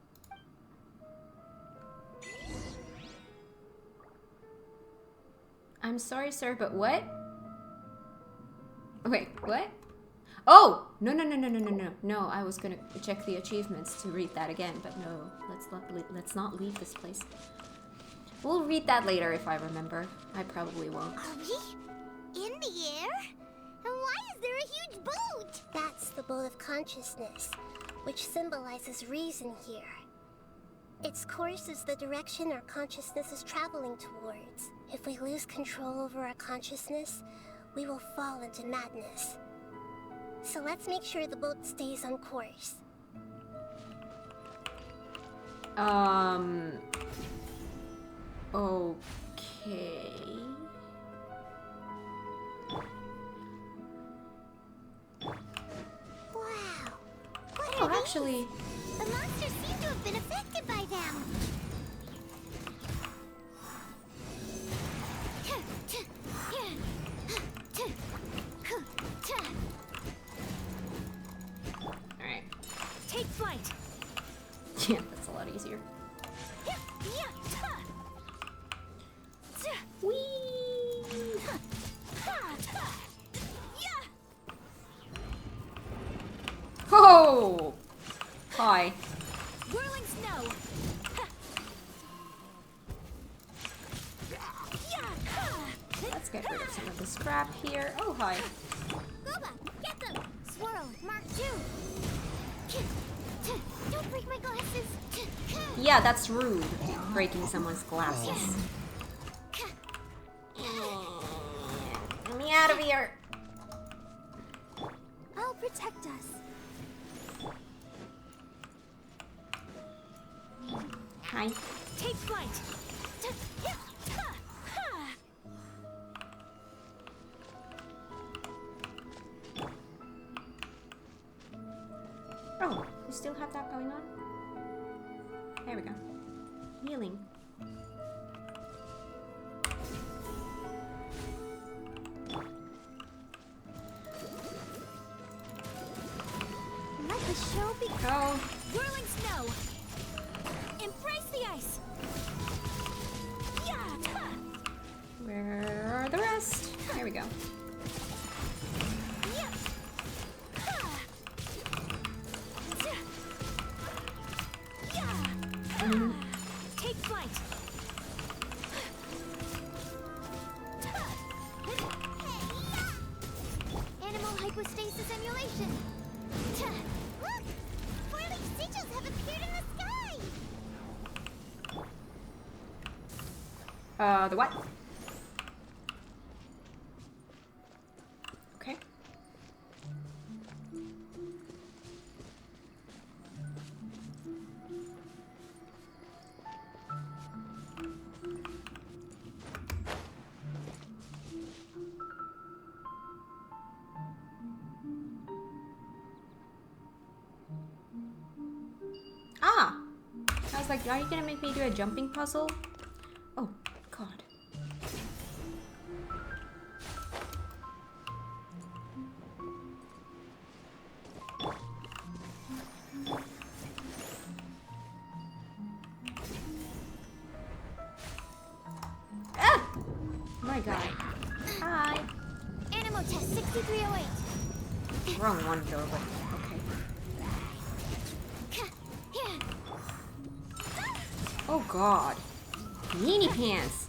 I'm sorry, sir, but what? Wait, what? Oh! No, no, no, no, no, no, no. No, I was gonna check the achievements to read that again, but no. Let's not leave this place. We'll read that later if I remember. I probably won't. Are we in the air? And why is there a huge boat? That's the boat of consciousness, which symbolizes reason here. Its course is the direction our consciousness is traveling towards. If we lose control over our consciousness, we will fall into madness. So let's make sure the boat stays on course. Okay. Wow. What Oh, are these? actually, The monsters seem to have been affected by them. alright. Take flight. Yeah, that's a lot easier. Whee! Oh! Hi. Whirling snow. Let's get rid of some of the scrap here. Oh, hi. Boba, get them. Swirl, Mark 2. Don't break my glasses. Yeah, that's rude. Breaking someone's glasses. Get me out of here. I'll protect us. Hi. Take flight. Oh, you still have that going on? There we go. Healing. Oh, Whirling snow. Embrace the ice. Yeah. where are the rest? There we go. Yeah. Yeah. Take flight. Animal hypostasis emulation. Look! Whirling sigils have appeared in the sky! The what? Okay. Ah! I was like, are you gonna make me do a jumping puzzle? Oh, God. Ah! My God. Hi. Animal test 6308. Wrong one though, but okay. Oh God. Meanie pants.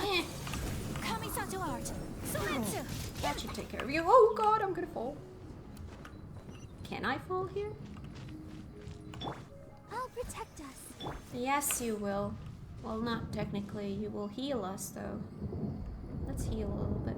Eh, Kamisato art. Soretsu. that should take care of you. Oh God, I'm gonna fall. Can I fall here? I'll protect us. Yes, you will. Well, not technically. You will heal us, though. Let's heal a little bit.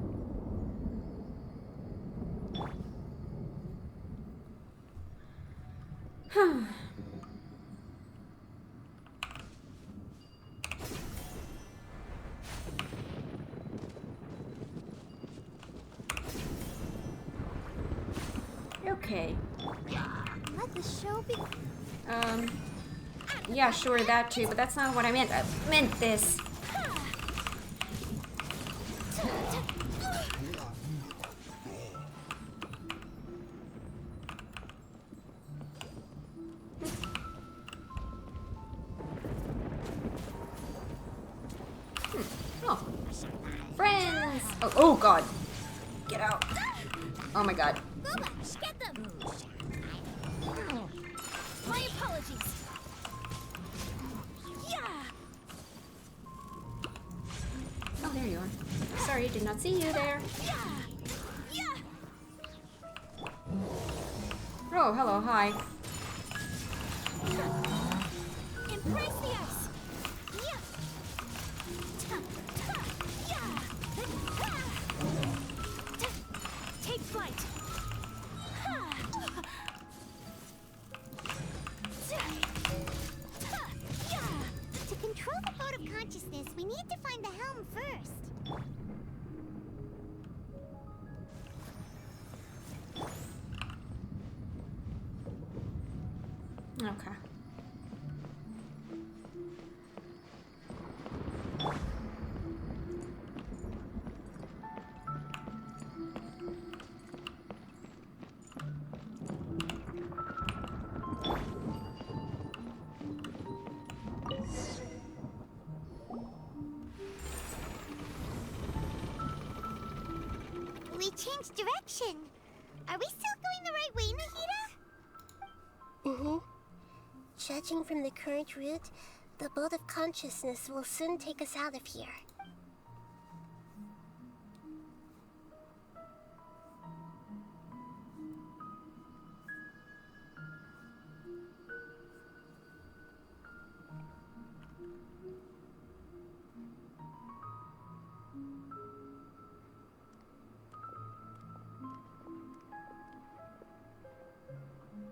Okay. Let the show be. Yeah, sure, that too, but that's not what I meant. I meant this. Oh. Friends! Oh, oh God. Get out. Oh my God. Booba, get them! My apologies. Yeah! Oh, there you are. Sorry, did not see you there. Yeah! Yeah! Oh, hello, hi. Embrace the ice! Yeah! Yeah! Take flight! To control the boat of consciousness, we need to find the helm first. Okay. We changed direction. Are we still going the right way, Nahida? Mm-hmm. Judging from the current route, the boat of consciousness will soon take us out of here.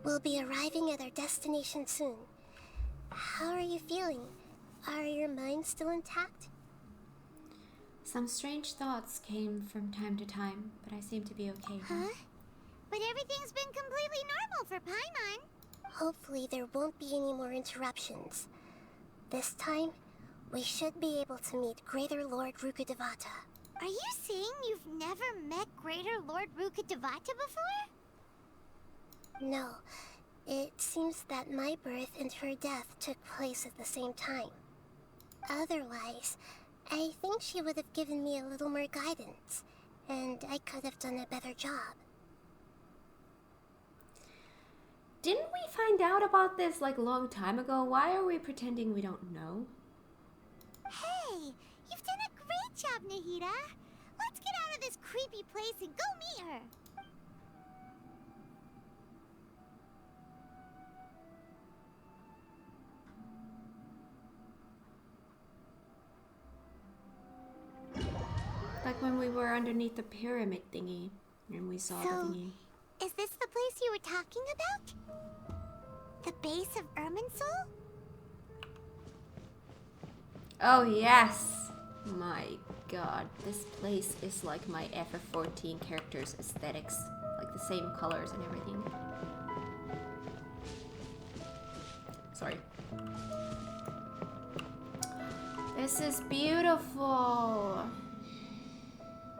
We'll be arriving at our destination soon. How are you feeling? Are your minds still intact? Some strange thoughts came from time to time, but I seem to be okay now. Huh? But everything's been completely normal for Paimon. Hopefully there won't be any more interruptions. This time, we should be able to meet Greater Lord Rukkhadevata. Are you saying you've never met Greater Lord Rukkhadevata before? No. It seems that my birth and her death took place at the same time. Otherwise, I think she would have given me a little more guidance, and I could have done a better job. Didn't we find out about this like a long time ago? Why are we pretending we don't know? Hey, you've done a great job, Nahida. Let's get out of this creepy place and go meet her. Like when we were underneath the pyramid thingy and we saw the thingy. Is this the place you were talking about? The base of Irminsul? Oh yes! My god, this place is like my FF14 character's aesthetics. Like the same colors and everything. Sorry. This is beautiful!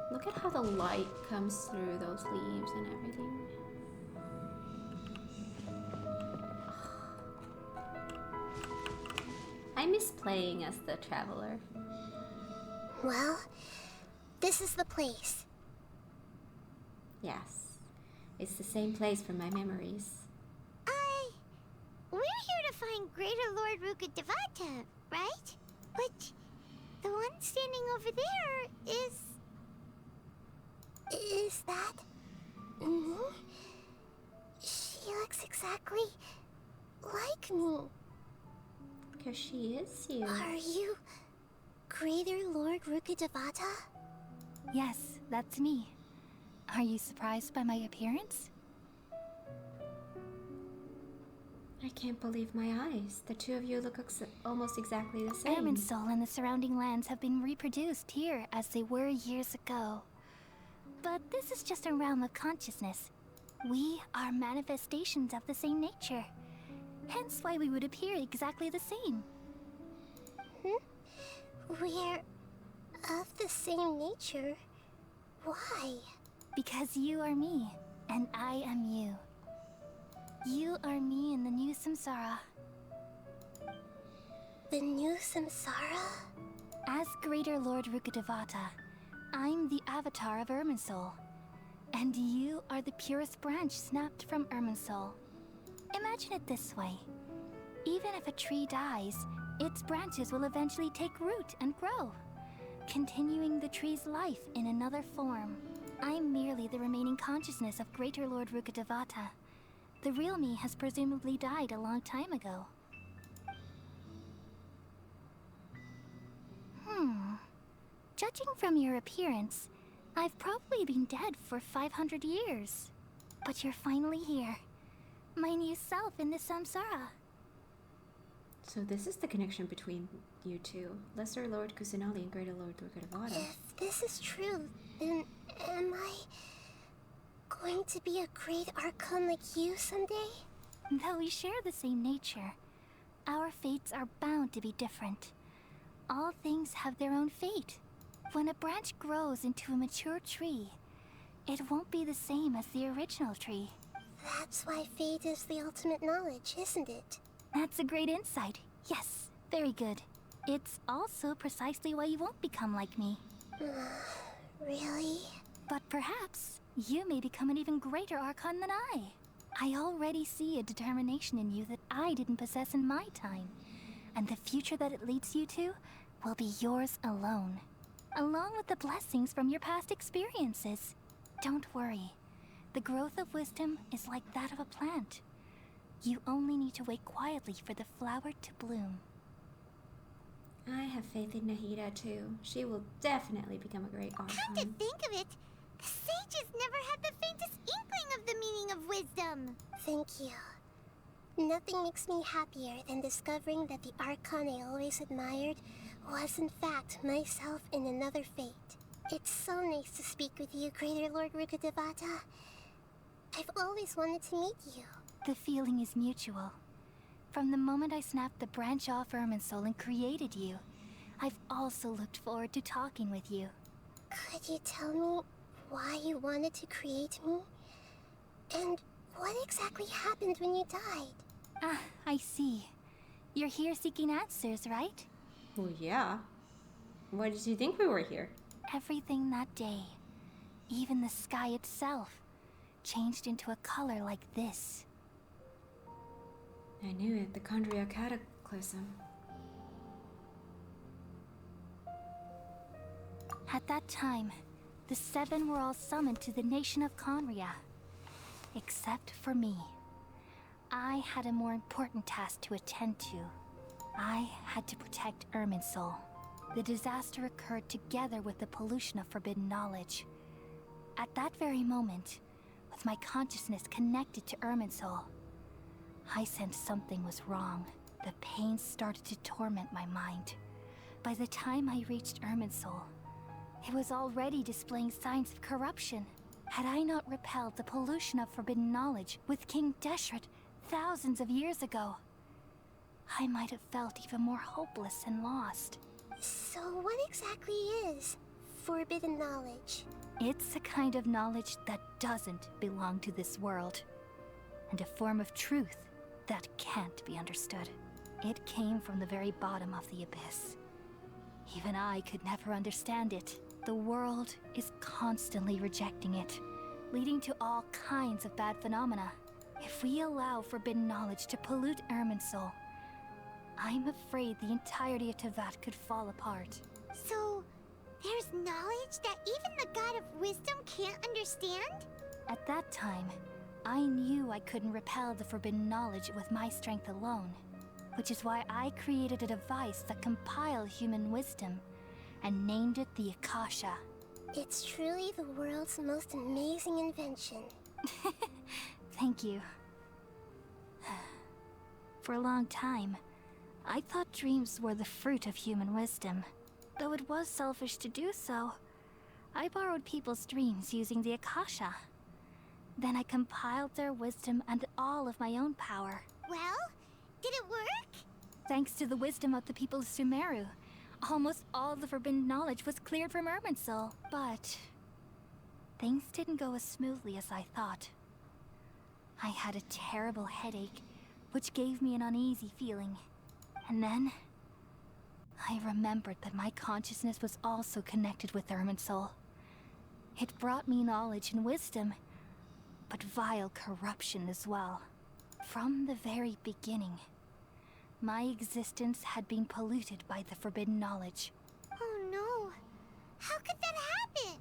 Look at how the light comes through those leaves and everything. I miss playing as the traveler. Well, this is the place. Yes. It's the same place from my memories. We're here to find Greater Lord Rukkhadevata, right? But the one standing over there is... Is that me? She looks exactly like me. Because she is you. Are you Greater Lord Rukkhadevata? Yes, that's me. Are you surprised by my appearance? I can't believe my eyes. The two of you look almost exactly the same. Irminsul and the surrounding lands have been reproduced here as they were years ago. But this is just a realm of consciousness. We are manifestations of the same nature. Hence why we would appear exactly the same. We're of the same nature. Why? Because you are me, and I am you. You are me in the new samsara. The new samsara? As Greater Lord Rukkhadevata, I'm the avatar of Irminsul. And you are the purest branch snapped from Irminsul. Imagine it this way. Even if a tree dies, its branches will eventually take root and grow, continuing the tree's life in another form. I'm merely the remaining consciousness of Greater Lord Rukkhadevata. The real me has presumably died a long time ago. Judging from your appearance, I've probably been dead for 500 years. But you're finally here. My new self in the samsara. So this is the connection between you two. Lesser Lord Kusanali and Greater Lord Rukkhadevata. If this is true, then am I going to be a great Archon like you someday? Though we share the same nature, our fates are bound to be different. All things have their own fate. When a branch grows into a mature tree, it won't be the same as the original tree. That's why fate is the ultimate knowledge, isn't it? That's a great insight. Yes, very good. It's also precisely why you won't become like me. Really? But perhaps you may become an even greater Archon than I. I already see a determination in you that I didn't possess in my time. And the future that it leads you to will be yours alone, along with the blessings from your past experiences. Don't worry. The growth of wisdom is like that of a plant. You only need to wait quietly for the flower to bloom. I have faith in Nahida too. She will definitely become a great Come to Archon. think of it, the sages never had the faintest inkling of the meaning of wisdom. Thank you. Nothing makes me happier than discovering that the Archon I always admired was in fact myself in another fate. It's so nice to speak with you, Greater Lord Rukkhadevata. I've always wanted to meet you. The feeling is mutual. From the moment I snapped the branch off Irminsul and created you, I've also looked forward to talking with you. Could you tell me why you wanted to create me? And What exactly happened when you died? Ah, I see. You're here seeking answers, right? Well, yeah. Why did you think we were here? Everything that day, even the sky itself, changed into a color like this. I knew it, the Kandria Cataclysm. At that time, the seven were all summoned to the nation of Conria. Except for me. I had a more important task to attend to. I had to protect Irminsul. The disaster occurred together with the pollution of forbidden knowledge. At that very moment, with my consciousness connected to Irminsul, I sensed something was wrong. The pain started to torment my mind. By the time I reached Irminsul, it was already displaying signs of corruption. Had I not repelled the pollution of forbidden knowledge with King Deshret thousands of years ago, I might have felt even more hopeless and lost. So what exactly is forbidden knowledge? It's a kind of knowledge that doesn't belong to this world, and a form of truth that can't be understood. It came from the very bottom of the abyss. Even I could never understand it. The world is constantly rejecting it, leading to all kinds of bad phenomena. If we allow forbidden knowledge to pollute Irminsul, I'm afraid the entirety of Teyvat could fall apart. So, there's knowledge that even the God of Wisdom can't understand? At that time, I knew I couldn't repel the forbidden knowledge with my strength alone, which is why I created a device that compiled human wisdom and named it the Akasha. It's truly the world's most amazing invention. Thank you. For a long time, I thought dreams were the fruit of human wisdom. Though it was selfish to do so, I borrowed people's dreams using the Akasha. Then I compiled their wisdom and all of my own power. Well, did it work? Thanks to the wisdom of the people of Sumeru, almost all the forbidden knowledge was cleared from Irminsul. But things didn't go as smoothly as I thought. I had a terrible headache, which gave me an uneasy feeling. And then I remembered that my consciousness was also connected with Irminsul. It brought me knowledge and wisdom, but vile corruption as well. From the very beginning, my existence had been polluted by the forbidden knowledge. Oh no. How could that happen?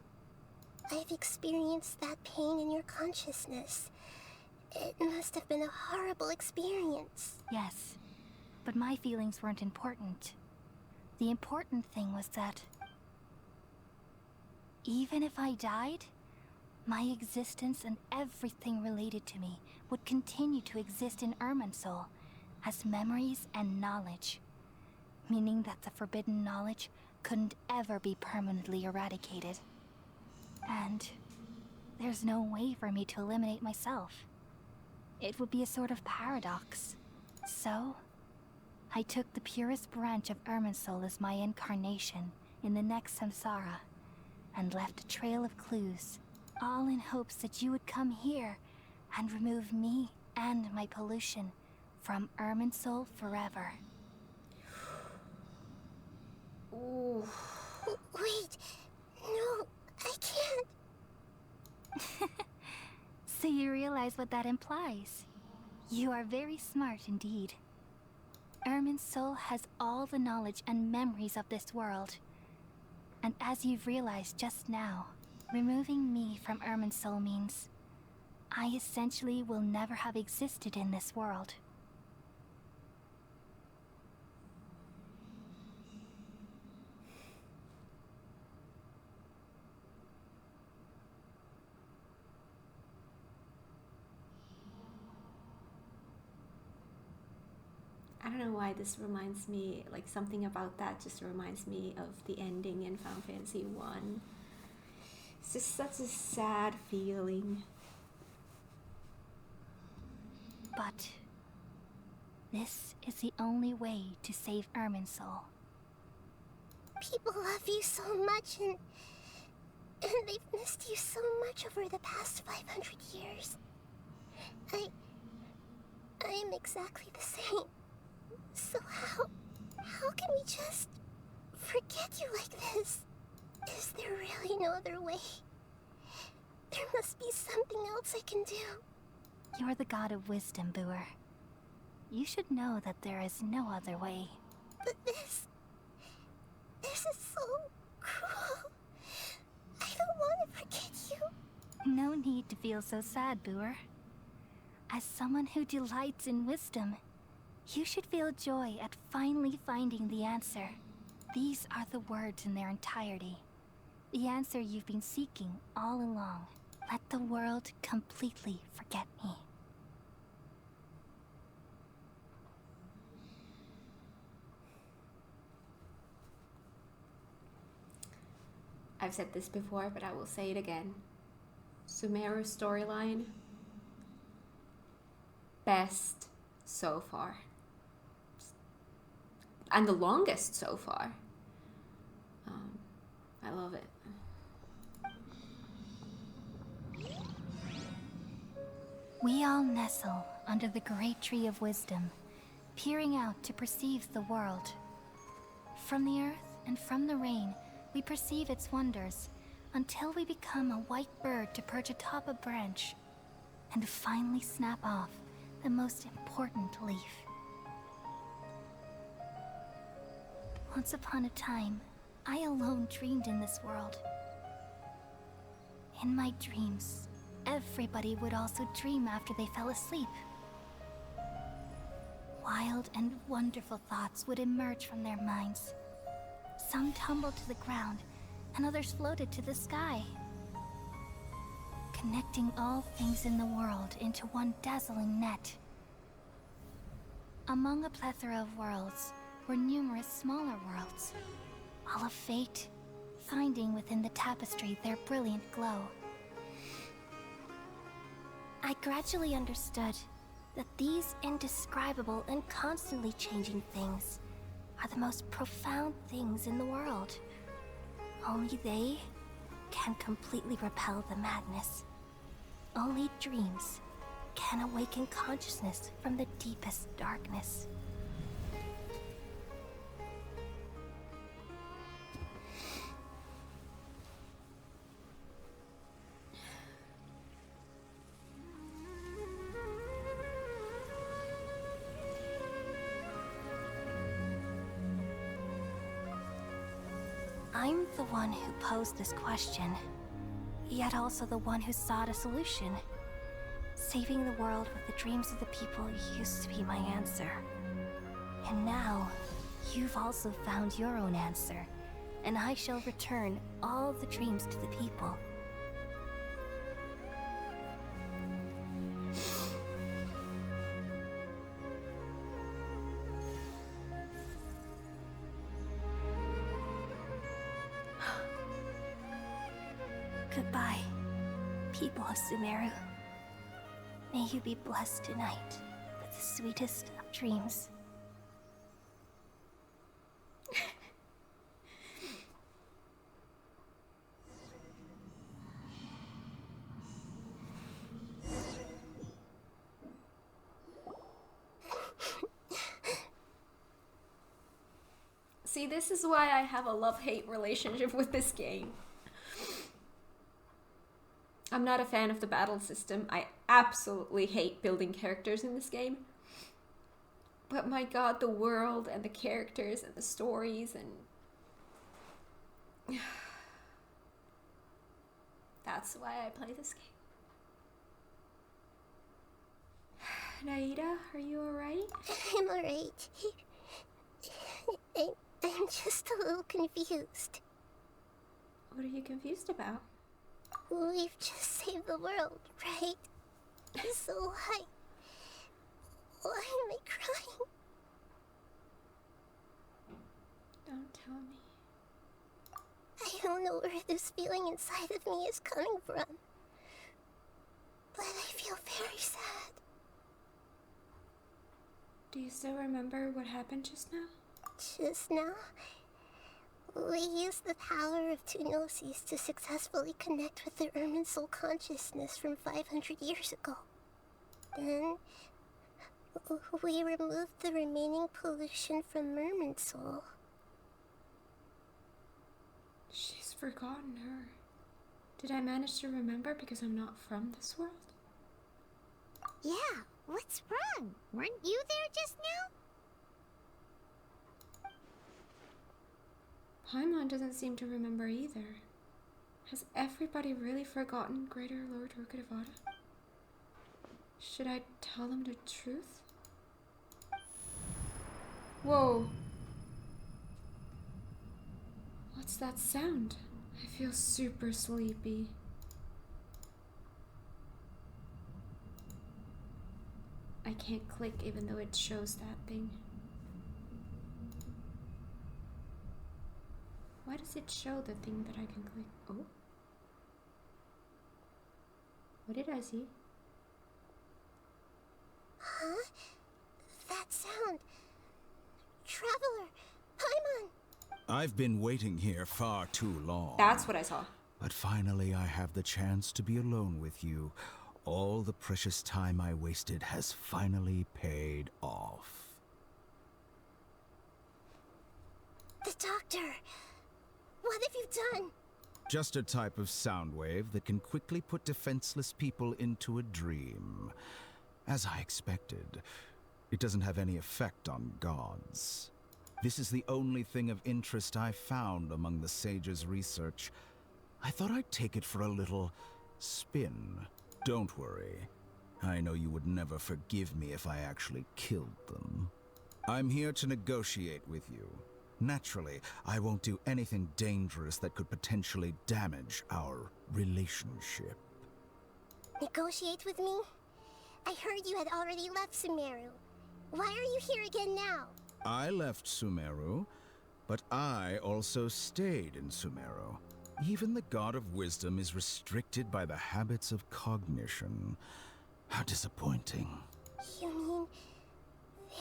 I've experienced that pain in your consciousness. It must have been a horrible experience. Yes, but my feelings weren't important. The important thing was that even if I died, my existence and everything related to me would continue to exist in Irminsul as memories and knowledge, meaning that the forbidden knowledge couldn't ever be permanently eradicated. And there's no way for me to eliminate myself. It would be a sort of paradox. So, I took the purest branch of Irminsul as my incarnation in the next samsara, and left a trail of clues, all in hopes that you would come here and remove me and my pollution from Irminsul forever. Ooh. Wait, no, I can't. So you realize what that implies? You are very smart indeed. Irminsul has all the knowledge and memories of this world. And as you've realized just now, removing me from Irminsul means I essentially will never have existed in this world. I don't know why this reminds me, like something about that just reminds me of the ending in Final Fantasy 1. It's just such a sad feeling. But this is the only way to save Irminsul. People love you so much, and they've missed you so much over the past 500 years. I'm exactly the same. So how can we just forget you like this? Is there really no other way? There must be something else I can do. You're the god of wisdom, Booer. You should know that there is no other way. But this is so cruel. I don't want to forget you. No need to feel so sad, Booer. As someone who delights in wisdom, you should feel joy at finally finding the answer. These are the words in their entirety. The answer you've been seeking all along. Let the world completely forget me. I've said this before, but I will say it again. Sumeru's storyline, best so far. And the longest so far. I love it. We all nestle under the great tree of wisdom, peering out to perceive the world. From the earth and from the rain, we perceive its wonders, until we become a white bird to perch atop a branch, and finally snap off the most important leaf. Once upon a time, I alone dreamed in this world. In my dreams, everybody would also dream after they fell asleep. Wild and wonderful thoughts would emerge from their minds. Some tumbled to the ground, and others floated to the sky, connecting all things in the world into one dazzling net. Among a plethora of worlds were numerous smaller worlds, all of fate, finding within the tapestry their brilliant glow. I gradually understood that these indescribable and constantly changing things are the most profound things in the world. Only they can completely repel the madness. Only dreams can awaken consciousness from the deepest darkness. I'm the one who posed this question, yet also the one who sought a solution. Saving the world with the dreams of the people used to be my answer. And now, you've also found your own answer, and I shall return all the dreams to the people. Goodbye, people of Sumeru. May you be blessed tonight with the sweetest of dreams. See, this is why I have a love-hate relationship with this game. I'm not a fan of the battle system. I absolutely hate building characters in this game. But my god, the world and the characters and the stories and... That's why I play this game. Naida, are you alright? I'm alright. I'm just a little confused. What are you confused about? We've just saved the world, right? So why am I crying? Don't tell me. I don't know where this feeling inside of me is coming from, but I feel very sad. Do you still remember what happened just now? Just now, we used the power of two gnosis to successfully connect with the Irminsul consciousness from 500 years ago. Then we removed the remaining pollution from Merman Soul. She's forgotten her. Did I manage to remember because I'm not from this world? Yeah, what's wrong? Weren't you there just now? Paimon doesn't seem to remember either. Has everybody really forgotten Greater Lord Rukkhadevata? Should I tell them the truth? Whoa. What's that sound? I feel super sleepy. I can't click even though it shows that thing. Why does it show the thing that I can click? Oh. What did I see? Huh? That sound. Traveler! Paimon! I've been waiting here far too long. That's what I saw. But finally I have the chance to be alone with you. All the precious time I wasted has finally paid off. The doctor! What have you done? Just a type of sound wave that can quickly put defenseless people into a dream. As I expected, it doesn't have any effect on gods. This is the only thing of interest I found among the sage's research. I thought I'd take it for a little spin. Don't worry. I know you would never forgive me if I actually killed them. I'm here to negotiate with you. Naturally, I won't do anything dangerous that could potentially damage our relationship. Negotiate with me? I heard you had already left Sumeru. Why are you here again now? I left Sumeru, but I also stayed in Sumeru. Even the God of Wisdom is restricted by the habits of cognition. How disappointing. You mean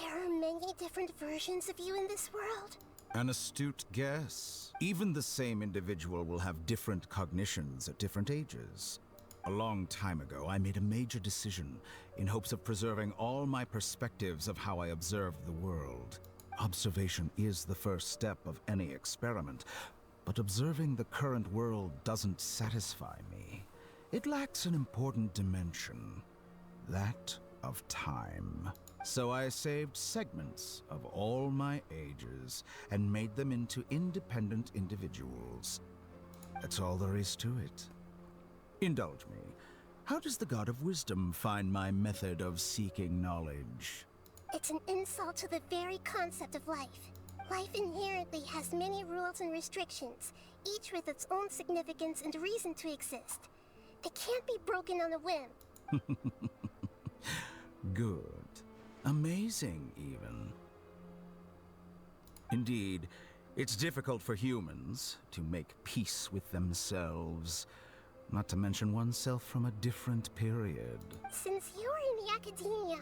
there are many different versions of you in this world? An astute guess. Even the same individual will have different cognitions at different ages. A long time ago, I made a major decision in hopes of preserving all my perspectives of how I observed the world. Observation is the first step of any experiment, but observing the current world doesn't satisfy me. It lacks an important dimension, that of time. So I saved segments of all my ages and made them into independent individuals. That's all there is to it. Indulge me. How does the God of Wisdom find my method of seeking knowledge? It's an insult to the very concept of life. Life inherently has many rules and restrictions, each with its own significance and reason to exist. It can't be broken on a whim. Good. Amazing, even. Indeed, it's difficult for humans to make peace with themselves, not to mention oneself from a different period. Since you were in the academia,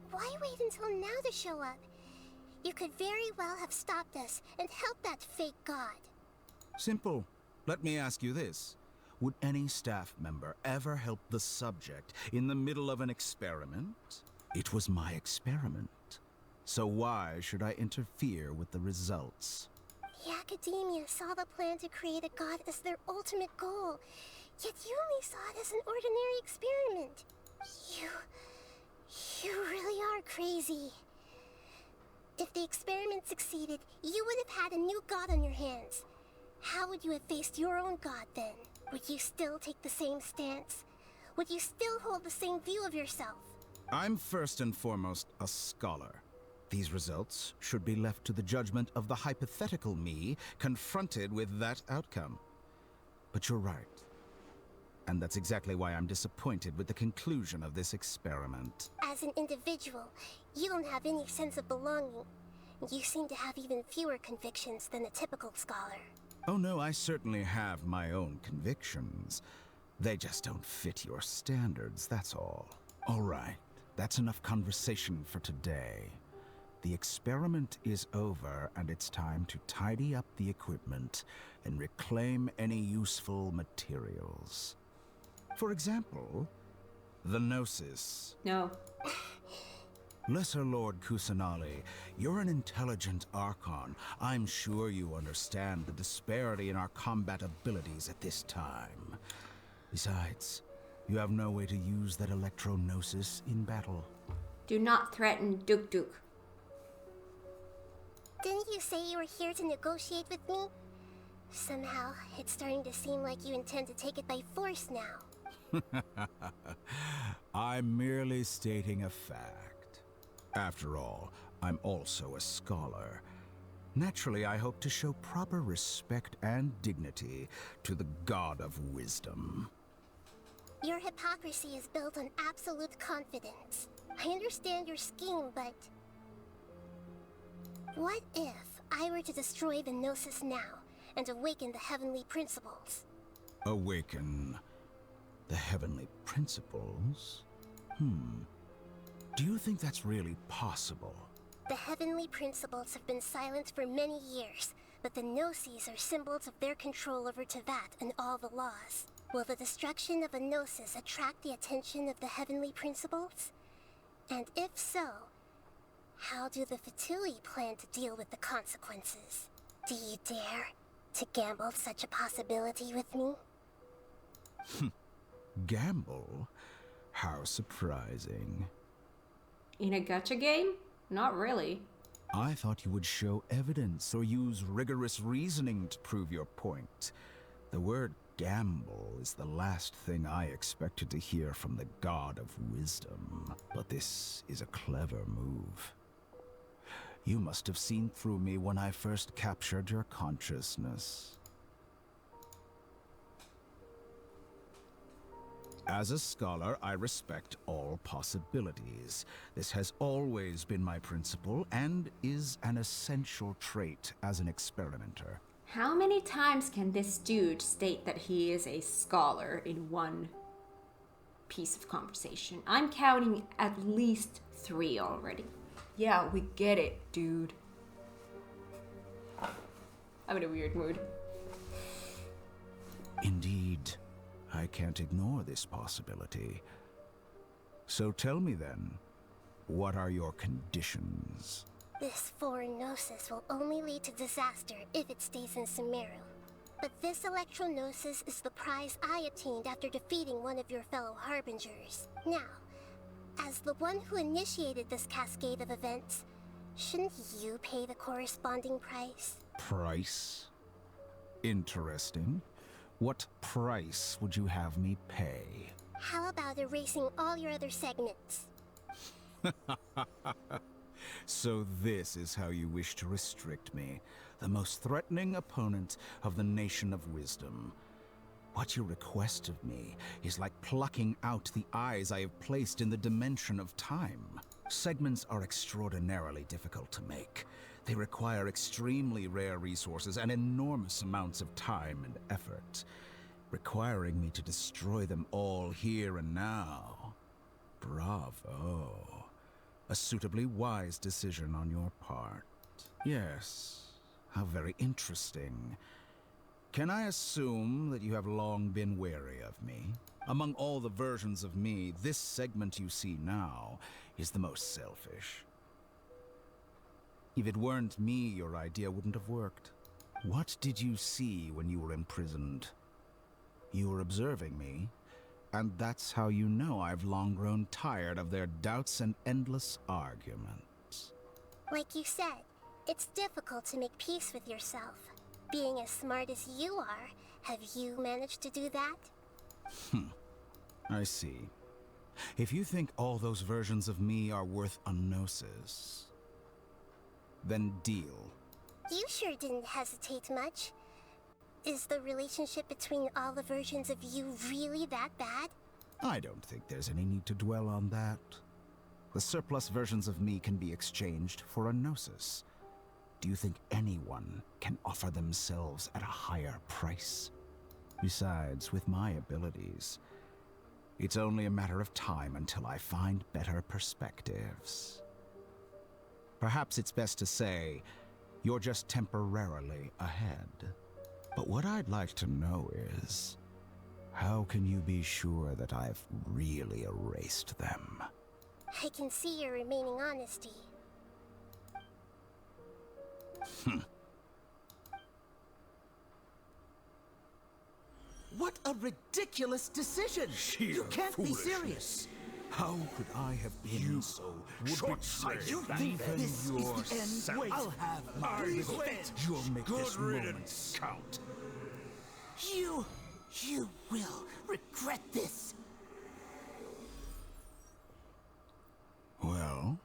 why wait until now to show up? You could very well have stopped us and helped that fake god. Simple. Let me ask you this. Would any staff member ever help the subject in the middle of an experiment? It was my experiment. So why should I interfere with the results? The academia saw the plan to create a god as their ultimate goal, yet you only saw it as an ordinary experiment. You really are crazy. If the experiment succeeded, you would have had a new god on your hands. How would you have faced your own god then? Would you still take the same stance? Would you still hold the same view of yourself? I'm first and foremost a scholar. These results should be left to the judgment of the hypothetical me confronted with that outcome. But you're right. And that's exactly why I'm disappointed with the conclusion of this experiment. As an individual, you don't have any sense of belonging. You seem to have even fewer convictions than a typical scholar. Oh no, I certainly have my own convictions. They just don't fit your standards, that's all. All right, that's enough conversation for today. The experiment is over, and it's time to tidy up the equipment and reclaim any useful materials. For example, The Gnosis. No. Lesser Lord Kusanali, you're an intelligent Archon. I'm sure you understand the disparity in our combat abilities at this time. Besides, you have no way to use that electro-gnosis in battle. Do not threaten Duk Duk. Didn't you say you were here to negotiate with me? Somehow, it's starting to seem like you intend to take it by force now. I'm merely stating a fact. After all, I'm also a scholar. Naturally, I hope to show proper respect and dignity to the God of Wisdom. Your hypocrisy is built on absolute confidence. I understand your scheme, but... what if I were to destroy the Gnosis now and awaken the heavenly principles? Awaken the heavenly principles? Do you think that's really possible? The heavenly principles have been silent for many years, but the Gnosis are symbols of their control over Teyvat and all the laws. Will the destruction of a Gnosis attract the attention of the heavenly principles? And if so, how do the Fatui plan to deal with the consequences? Do you dare to gamble such a possibility with me? Gamble? How surprising. In a gacha game? Not really. I thought you would show evidence or use rigorous reasoning to prove your point. The word gamble is the last thing I expected to hear from the God of Wisdom. But this is a clever move. You must have seen through me when I first captured your consciousness. As a scholar, I respect all possibilities. This has always been my principle and is an essential trait as an experimenter. How many times can this dude state that he is a scholar in one piece of conversation? I'm counting at least 3 already. Yeah, we get it, dude. I'm in a weird mood. Indeed. I can't ignore this possibility. So tell me then, what are your conditions? This foreign Gnosis will only lead to disaster if it stays in Sumeru. But this electro-Gnosis is the prize I obtained after defeating one of your fellow Harbingers. Now, as the one who initiated this cascade of events, shouldn't you pay the corresponding price? Price? Interesting. What price would you have me pay? How about erasing all your other segments? So this is how you wish to restrict me, the most threatening opponent of the Nation of Wisdom. What you request of me is like plucking out the eyes I have placed in the dimension of time. Segments are extraordinarily difficult to make. They require extremely rare resources and enormous amounts of time and effort, requiring me to destroy them all here and now. Bravo. A suitably wise decision on your part. Yes, how very interesting. Can I assume that you have long been wary of me? Among all the versions of me, this segment you see now is the most selfish. If it weren't me, your idea wouldn't have worked. What did you see when you were imprisoned? You were observing me, and that's how you know I've long grown tired of their doubts and endless arguments. Like you said, it's difficult to make peace with yourself. Being as smart as you are, have you managed to do that? I see. If you think all those versions of me are worth a gnosis, then deal. You sure didn't hesitate much. Is the relationship between all the versions of you really that bad? I don't think there's any need to dwell on that. The surplus versions of me can be exchanged for a gnosis. Do you think anyone can offer themselves at a higher price? Besides, with my abilities, it's only a matter of time until I find better perspectives. Perhaps it's best to say, you're just temporarily ahead. But what I'd like to know is, how how can you be sure that I've really erased them? I can see your remaining honesty. What a ridiculous decision! You can't be serious! How could I have been so short-sighted? You think this is the end? Wait, I'll have my wait. You'll make this moment count. You will regret this. Well,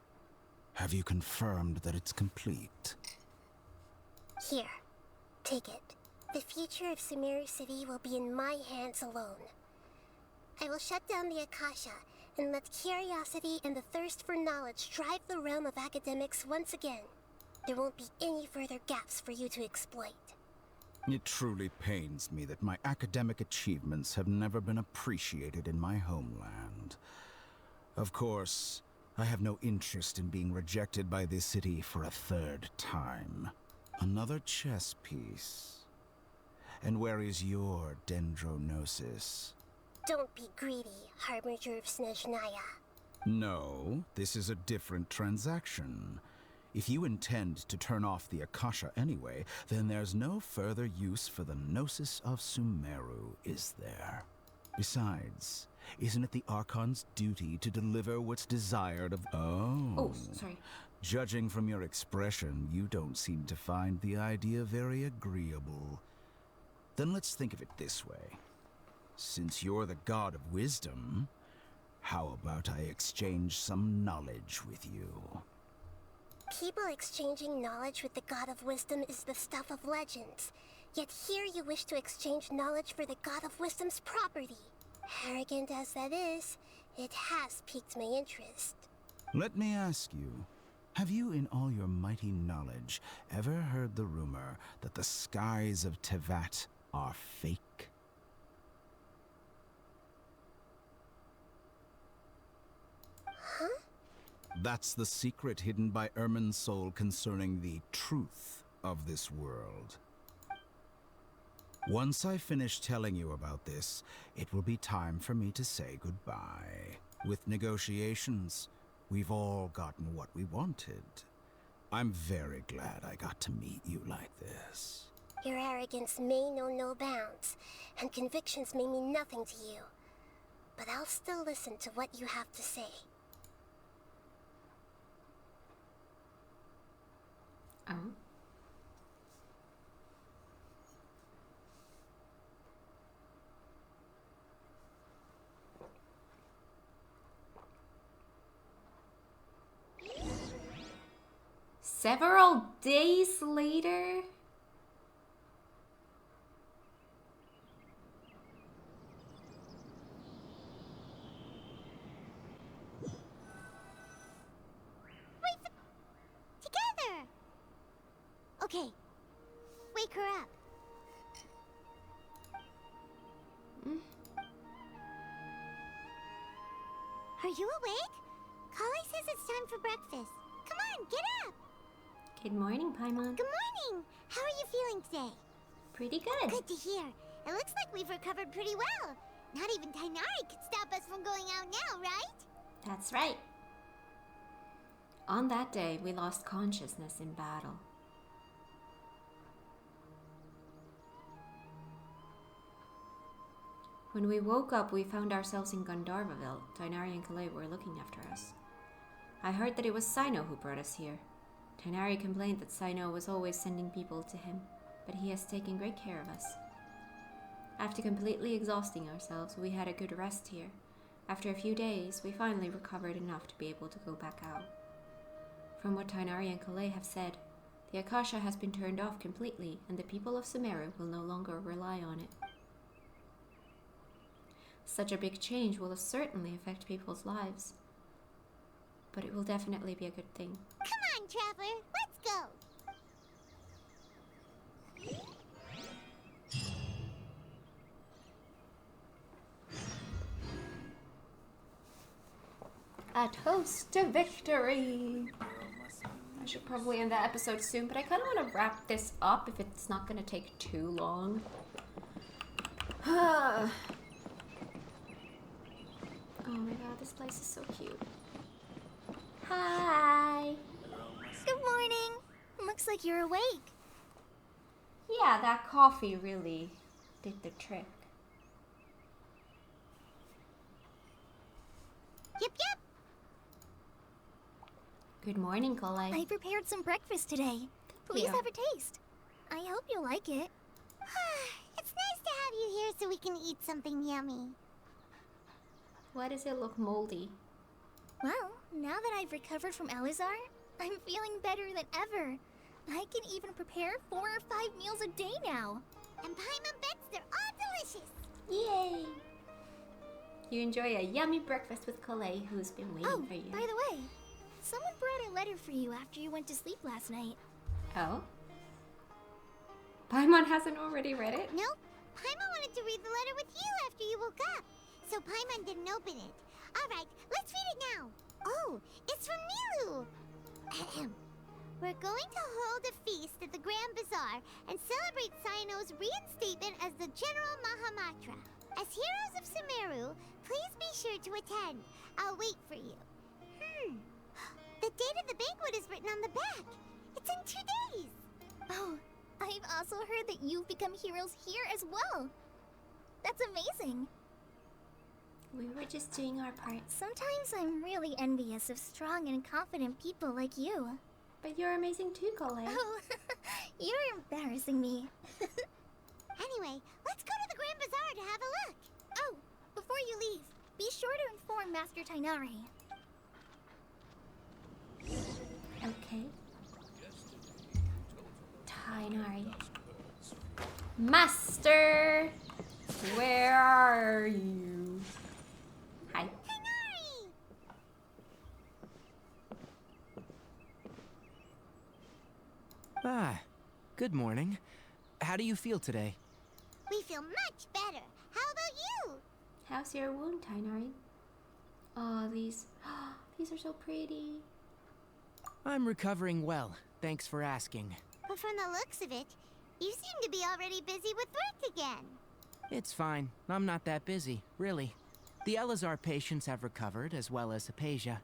have you confirmed that it's complete? Here, take it. The future of Sumeru City will be in my hands alone. I will shut down the Akasha and let curiosity and the thirst for knowledge drive the realm of academics once again. There won't be any further gaps for you to exploit. It truly pains me that my academic achievements have never been appreciated in my homeland. Of course, I have no interest in being rejected by this city for a third time. Another chess piece. And where is your dendronosis? Don't be greedy, Harbinger of Snezhnaya. No, this is a different transaction. If you intend to turn off the Akasha anyway, then there's no further use for the Gnosis of Sumeru, is there? Besides, isn't it the Archon's duty to deliver what's desired of— Oh, sorry. Judging from your expression, you don't seem to find the idea very agreeable. Then let's think of it this way. Since you're the god of wisdom, how about I exchange some knowledge with you? People exchanging knowledge with the god of wisdom is the stuff of legends. Yet here you wish to exchange knowledge for the god of wisdom's property. Arrogant as that is, it has piqued my interest. Let me ask you, have you in all your mighty knowledge ever heard the rumor that the skies of Tevat are fake? Huh? That's the secret hidden by Ermin's soul concerning the truth of this world. Once I finish telling you about this, it will be time for me to say goodbye. With negotiations, we've all gotten what we wanted. I'm very glad I got to meet you like this. Your arrogance may know no bounds, and convictions may mean nothing to you. But I'll still listen to what you have to say. Oh. Several days later? Together! Okay, wake her up. Are you awake? Kali says it's time for breakfast. Come on, get up! Good morning, Paimon. Good morning! How are you feeling today? Pretty good. Good to hear. It looks like we've recovered pretty well. Not even Tainari could stop us from going out now, right? That's right. On that day, we lost consciousness in battle. When we woke up, we found ourselves in Gandharvaville. Tainari and Kalei were looking after us. I heard that it was Sino who brought us here. Tainari complained that Sino was always sending people to him, but he has taken great care of us. After completely exhausting ourselves, we had a good rest here. After a few days, we finally recovered enough to be able to go back out. From what Tainari and Kalei have said, the Akasha has been turned off completely, and the people of Sumeru will no longer rely on it. Such a big change will certainly affect people's lives, but it will definitely be a good thing. Come on, Traveler, let's go! A toast to victory! I should probably end that episode soon, but I kind of want to wrap this up if it's not going to take too long. this place is so cute. Hi. Good morning. Looks like you're awake. Yeah, that coffee really did the trick. Yep, yep. Good morning, Colai. I prepared some breakfast today. Please Yeah. have a taste. I hope you'll like it. It's nice to have you here so we can eat something yummy. Why does it look moldy? Well, now that I've recovered from Elazar, I'm feeling better than ever. I can even prepare 4 or 5 meals a day now. And Paimon bets they're all delicious. Yay! You enjoy a yummy breakfast with Colai, who's been waiting for you. By the way, someone brought a letter for you after you went to sleep last night. Oh? Paimon hasn't already read it? Nope. Paimon wanted to read the letter with you after you woke up. So Paimon didn't open it. Alright, let's read it now. Oh, it's from Nilu. Ahem. We're going to hold a feast at the Grand Bazaar and celebrate Sino's reinstatement as the General Mahamatra. As heroes of Sumeru, please be sure to attend. I'll wait for you. The date of the banquet is written on the back. It's in 2 days. Oh, I've also heard that you've become heroes here as well. That's amazing. We were just doing our part. Sometimes I'm really envious of strong and confident people like you. But you're amazing too, Colai. Oh, you're embarrassing me. Anyway, let's go to the Grand Bazaar to have a look. Oh, before you leave, be sure to inform Master Tainari. Okay. Tainari. Master! Where are you? Hi. Tainari! Ah, good morning. How do you feel today? We feel much better. How about you? How's your wound, Tainari? Oh, these are so pretty. I'm recovering well, thanks for asking. But from the looks of it, you seem to be already busy with work again. It's fine, I'm not that busy, really. The Elazar patients have recovered, as well as Hypatia.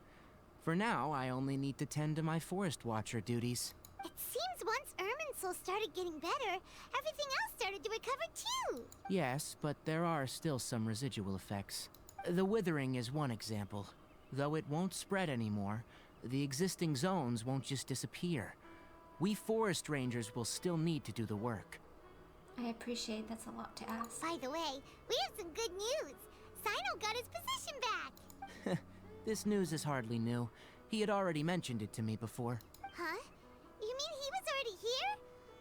For now, I only need to tend to my Forest Watcher duties. It seems once Irminsul started getting better, everything else started to recover too. Yes, but there are still some residual effects. The withering is one example. Though it won't spread anymore, the existing zones won't just disappear. We forest rangers will still need to do the work. I appreciate that's a lot to ask. By the way, we have some good news. Sino got his position back. This news is hardly new. He had already mentioned it to me before. Huh? You mean he was already here?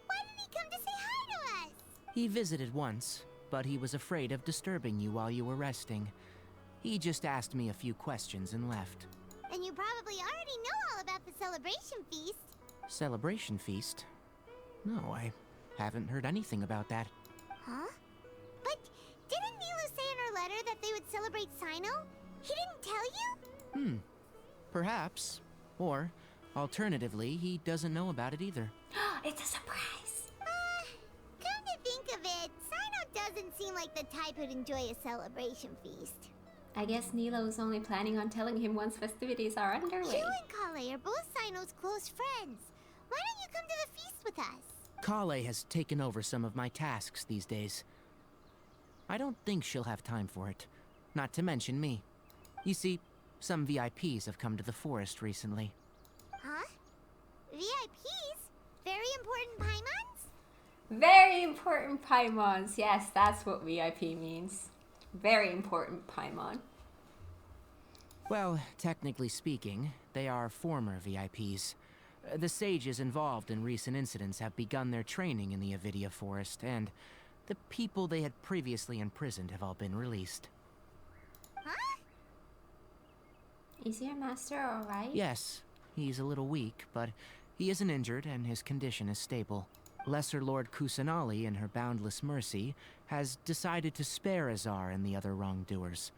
Why didn't he come to say hi to us? He visited once, but he was afraid of disturbing you while you were resting. He just asked me a few questions and left. And you probably already know all about the celebration feast. Celebration feast? No, I haven't heard anything about that. Huh? But didn't Nilu say in her letter that they would celebrate Sino? He didn't tell you? Perhaps. Or, alternatively, he doesn't know about it either. It's a surprise. Come to think of it, Sino doesn't seem like the type who'd enjoy a celebration feast. I guess Nilo's only planning on telling him once festivities are underway. You and Kale are both Sino's close friends. Why don't you come to the feast with us? Kale has taken over some of my tasks these days. I don't think she'll have time for it. Not to mention me. You see, some VIPs have come to the forest recently. Huh? VIPs? Very important Paimons? Very important Paimons. Yes, that's what VIP means. Very important Paimon. Well, technically speaking, they are former VIPs. The sages involved in recent incidents have begun their training in the Avidia Forest, and the people they had previously imprisoned have all been released. Huh? Is your master alright? Yes, he's a little weak, but he isn't injured and his condition is stable. Lesser Lord Kusanali, in her boundless mercy, has decided to spare Azar and the other wrongdoers.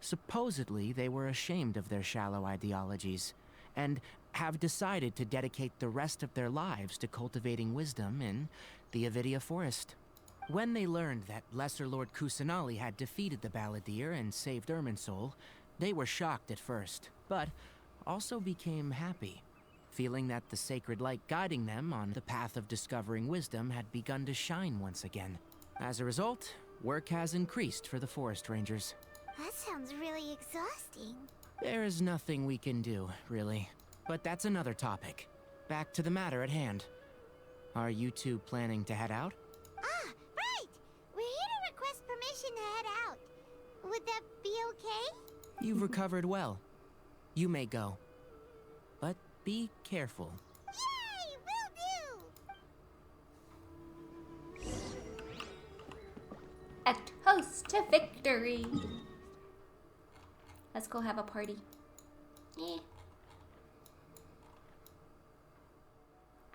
Supposedly, they were ashamed of their shallow ideologies, and have decided to dedicate the rest of their lives to cultivating wisdom in the Avidia Forest. When they learned that Lesser Lord Kusanali had defeated the Balladeer and saved Irminsul, They were shocked at first, but also became happy, feeling that the sacred light guiding them on the path of discovering wisdom had begun to shine once again. As a result, work has increased for the forest rangers. That sounds really exhausting. There is nothing we can do, really. But that's another topic. Back to the matter at hand. Are you two planning to head out? Ah, right! We're here to request permission to head out. Would that be okay? You've recovered well. You may go. But be careful. Yay! Will do! A toast to victory. Let's go have a party. Eh.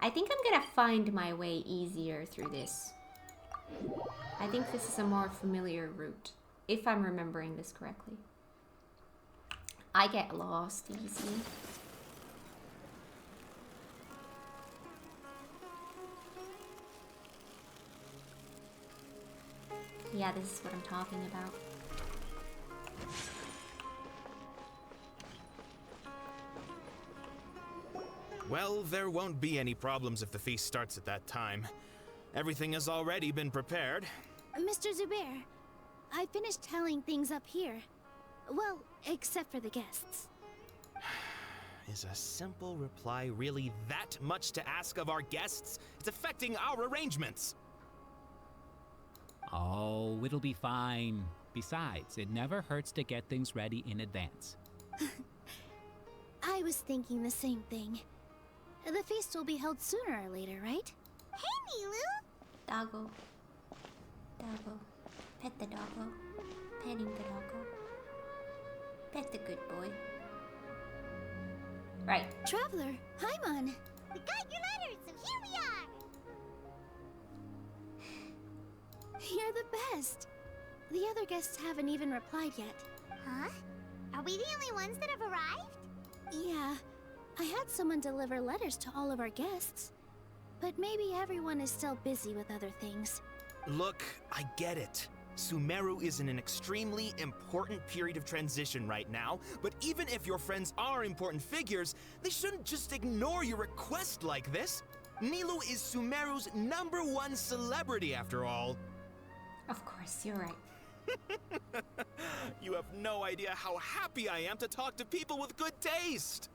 I think I'm gonna find my way easier through this. I think this is a more familiar route, if I'm remembering this correctly. I get lost easily. Yeah, this is what I'm talking about. Well, there won't be any problems if the feast starts at that time. Everything has already been prepared. Mr. Zubair, I finished tallying things up here. Well, except for the guests. Is a simple reply really that much to ask of our guests? It's affecting our arrangements. Oh, it'll be fine. Besides, it never hurts to get things ready in advance. I was thinking the same thing. The feast will be held sooner or later, right? Hey, Nilu! Doggo. Doggo. Pet the doggo. Petting the doggo. Pet the good boy. Right. Traveler, Paimon. We got your letters, so here we are! You're the best. The other guests haven't even replied yet. Huh? Are we the only ones that have arrived? Yeah, I had someone deliver letters to all of our guests. But maybe everyone is still busy with other things. Look, I get it. Sumeru is in an extremely important period of transition right now, but even if your friends are important figures, they shouldn't just ignore your request like this. Nilu is Sumeru's #1 celebrity after all. Of course, you're right. You have no idea how happy I am to talk to people with good taste.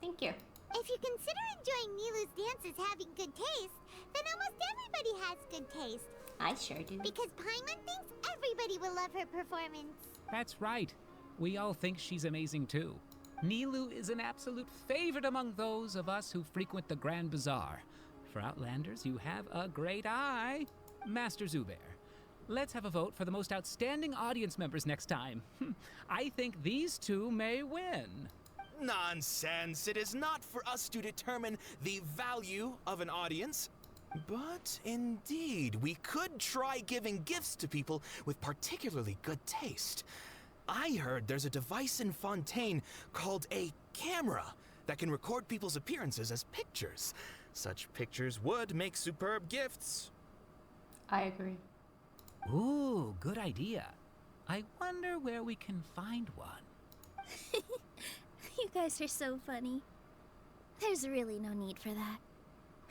Thank you. If you consider enjoying Nilu's dances having good taste, then almost everybody has good taste. I sure do. Because Paimon thinks everybody will love her performance. That's right. We all think she's amazing too. Nilu is an absolute favorite among those of us who frequent the Grand Bazaar. For Outlanders, you have a great eye. Master Zubair, let's have a vote for the most outstanding audience members next time. I think these two may win. Nonsense. It is not for us to determine the value of an audience. But indeed, we could try giving gifts to people with particularly good taste. I heard there's a device in Fontaine called a camera that can record people's appearances as pictures. Such pictures would make superb gifts. I agree. Ooh, good idea. I wonder where we can find one. You guys are so funny. There's really no need for that.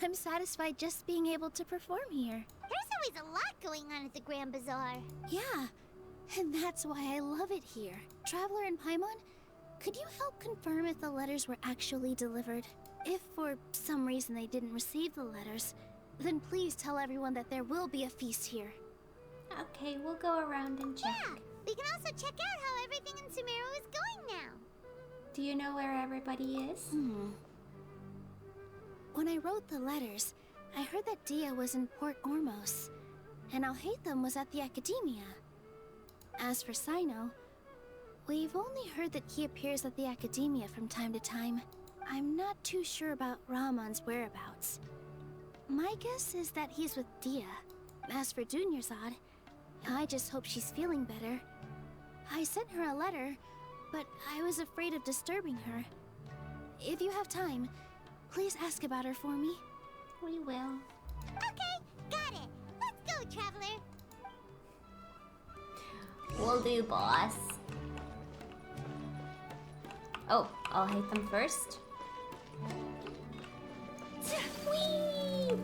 I'm satisfied just being able to perform here. There's always a lot going on at the Grand Bazaar. Yeah, and that's why I love it here. Traveler and Paimon, could you help confirm if the letters were actually delivered? If for some reason they didn't receive the letters, then please tell everyone that there will be a feast here. Okay, we'll go around and check. Yeah, we can also check out how everything in Sumeru is going now. Do you know where everybody is? When I wrote the letters, I heard that Dia was in Port Ormos, and Alhaitham was at the Academia. As for Sino, we've only heard that he appears at the Academia from time to time. I'm not too sure about Rahman's whereabouts. My guess is that he's with Dia. As for Dunyarzad, I just hope she's feeling better. I sent her a letter, but I was afraid of disturbing her. If you have time, please ask about her for me. We will. Okay, got it. Let's go, Traveler. Will do, boss. Oh, I'll hate them first. Whee!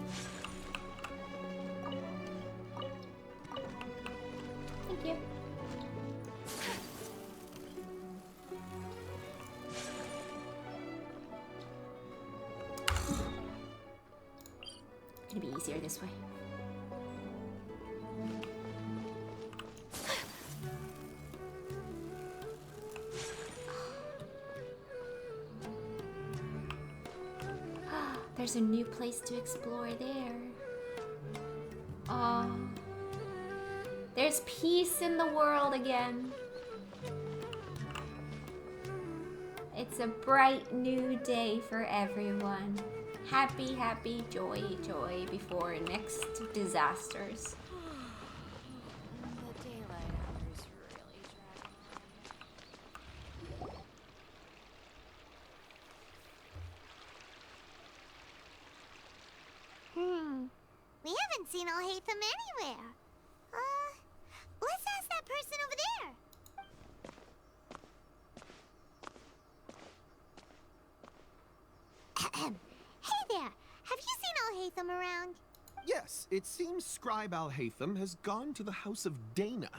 Thank you. It'll be easier this way. There's a new place to explore there. Oh, there's peace in the world again. It's a bright new day for everyone. Happy, happy, joy, joy before next disasters. The daylight hours really drag. We haven't seen Alhaitham anywhere. Let's ask that person over there. Hey there, have you seen Alhaitham around? Yes, it seems Scribe Alhaitham has gone to the House of Dana.